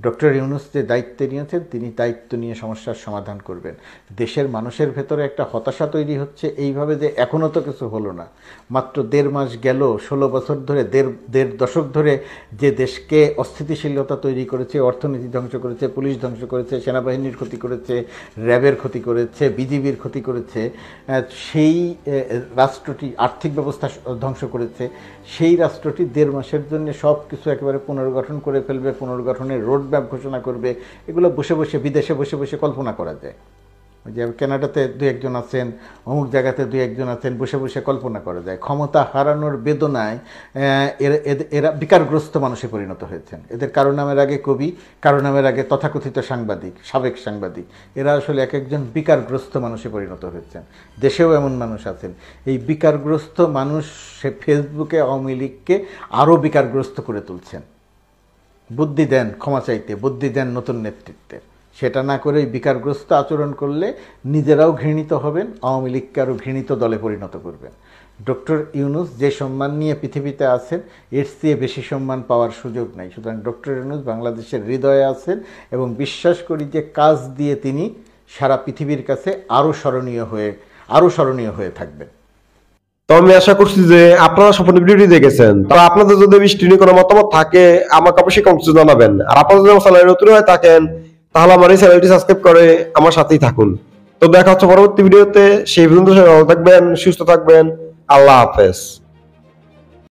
ডক্টর ইউনূস যে দায়িত্ব নিয়েছেন তিনি দায়িত্ব নিয়ে সমস্যার সমাধান করবেন। দেশের মানুষের ভেতরে একটা হতাশা তৈরি হচ্ছে এইভাবে যে এখনও তো কিছু হলো না, মাত্র 1.5 মাস গেল, 16 বছর ধরে, দেড় দশক ধরে যে দেশকে অস্থিতিশীলতা তৈরি করেছে, অর্থনীতি ধ্বংস করেছে, পুলিশ ধ্বংস করেছে, সেনাবাহিনীর ক্ষতি করেছে, র্যাবের ক্ষতি করেছে, বিজিবির ক্ষতি করেছে, সেই রাষ্ট্রটি আর্থিক ব্যবস্থা ধ্বংস করেছে, সেই রাষ্ট্রটি 1.5 মাসের জন্য সব কিছু একেবারে পুনর্গঠন করে ফেলবে, পুনর্গঠনের রোডম্যাপ ঘোষণা করবে। এগুলো বসে বসে বিদেশে বসে বসে কল্পনা করা যায়। যে কানাডাতে 2-1 আছেন, অমুক জায়গাতে 2-1 আছেন, বসে বসে কল্পনা করা যায়। ক্ষমতা হারানোর বেদনায় এরা বিকারগ্রস্ত মানুষে পরিণত হয়েছেন। এদের কারো নামের আগে কবি, কারো নামের আগে তথাকথিত সাংবাদিক, সাবেক সাংবাদিক, এরা আসলে একজন বিকারগ্রস্ত মানুষে পরিণত হয়েছেন। দেশেও এমন মানুষ আছেন। এই বিকারগ্রস্ত মানুষ সে ফেসবুকে আওয়ামী লীগকে আরও বিকারগ্রস্ত করে তুলছেন। বুদ্ধি দেন ক্ষমা চাইতে, বুদ্ধি দেন নতুন নেতৃত্বের। সেটা না করে বিকারগ্রস্ত আচরণ করলে নিজেরাও ঘৃণিত হবেন, আওয়ামী লীগকে আরও ঘৃণিত দলে পরিণত করবেন। ডক্টর ইউনূস যে সম্মান নিয়ে পৃথিবীতে আছেন এর চেয়ে বেশি সম্মান পাওয়ার সুযোগ নাই। সুতরাং ডক্টর ইউনূস বাংলাদেশের হৃদয়ে আছেন এবং বিশ্বাস করি যে কাজ দিয়ে তিনি সারা পৃথিবীর কাছে আরও স্মরণীয় হয়ে থাকবেন। তো আমি আশা করছি যে আপনারা সম্পূর্ণ ভিডিওটি দেখেছেন। তো আপনাদের যদি বৃষ্টি নিয়ে কোনো মতামত থাকে আমাকে অবশ্যই কমেন্টে জানাবেন। আর আপনারা যদি আমার চ্যানেলে নতুন হয়ে থাকেন তাহলে আমার এই চ্যানেলটি সাবস্ক্রাইব করে আমার সাথেই থাকুন। তো তো দেখা হচ্ছে পরবর্তী ভিডিওতে, সেই পর্যন্ত সবাই ভালো থাকবেন, সুস্থ থাকবেন। আল্লাহ হাফেজ।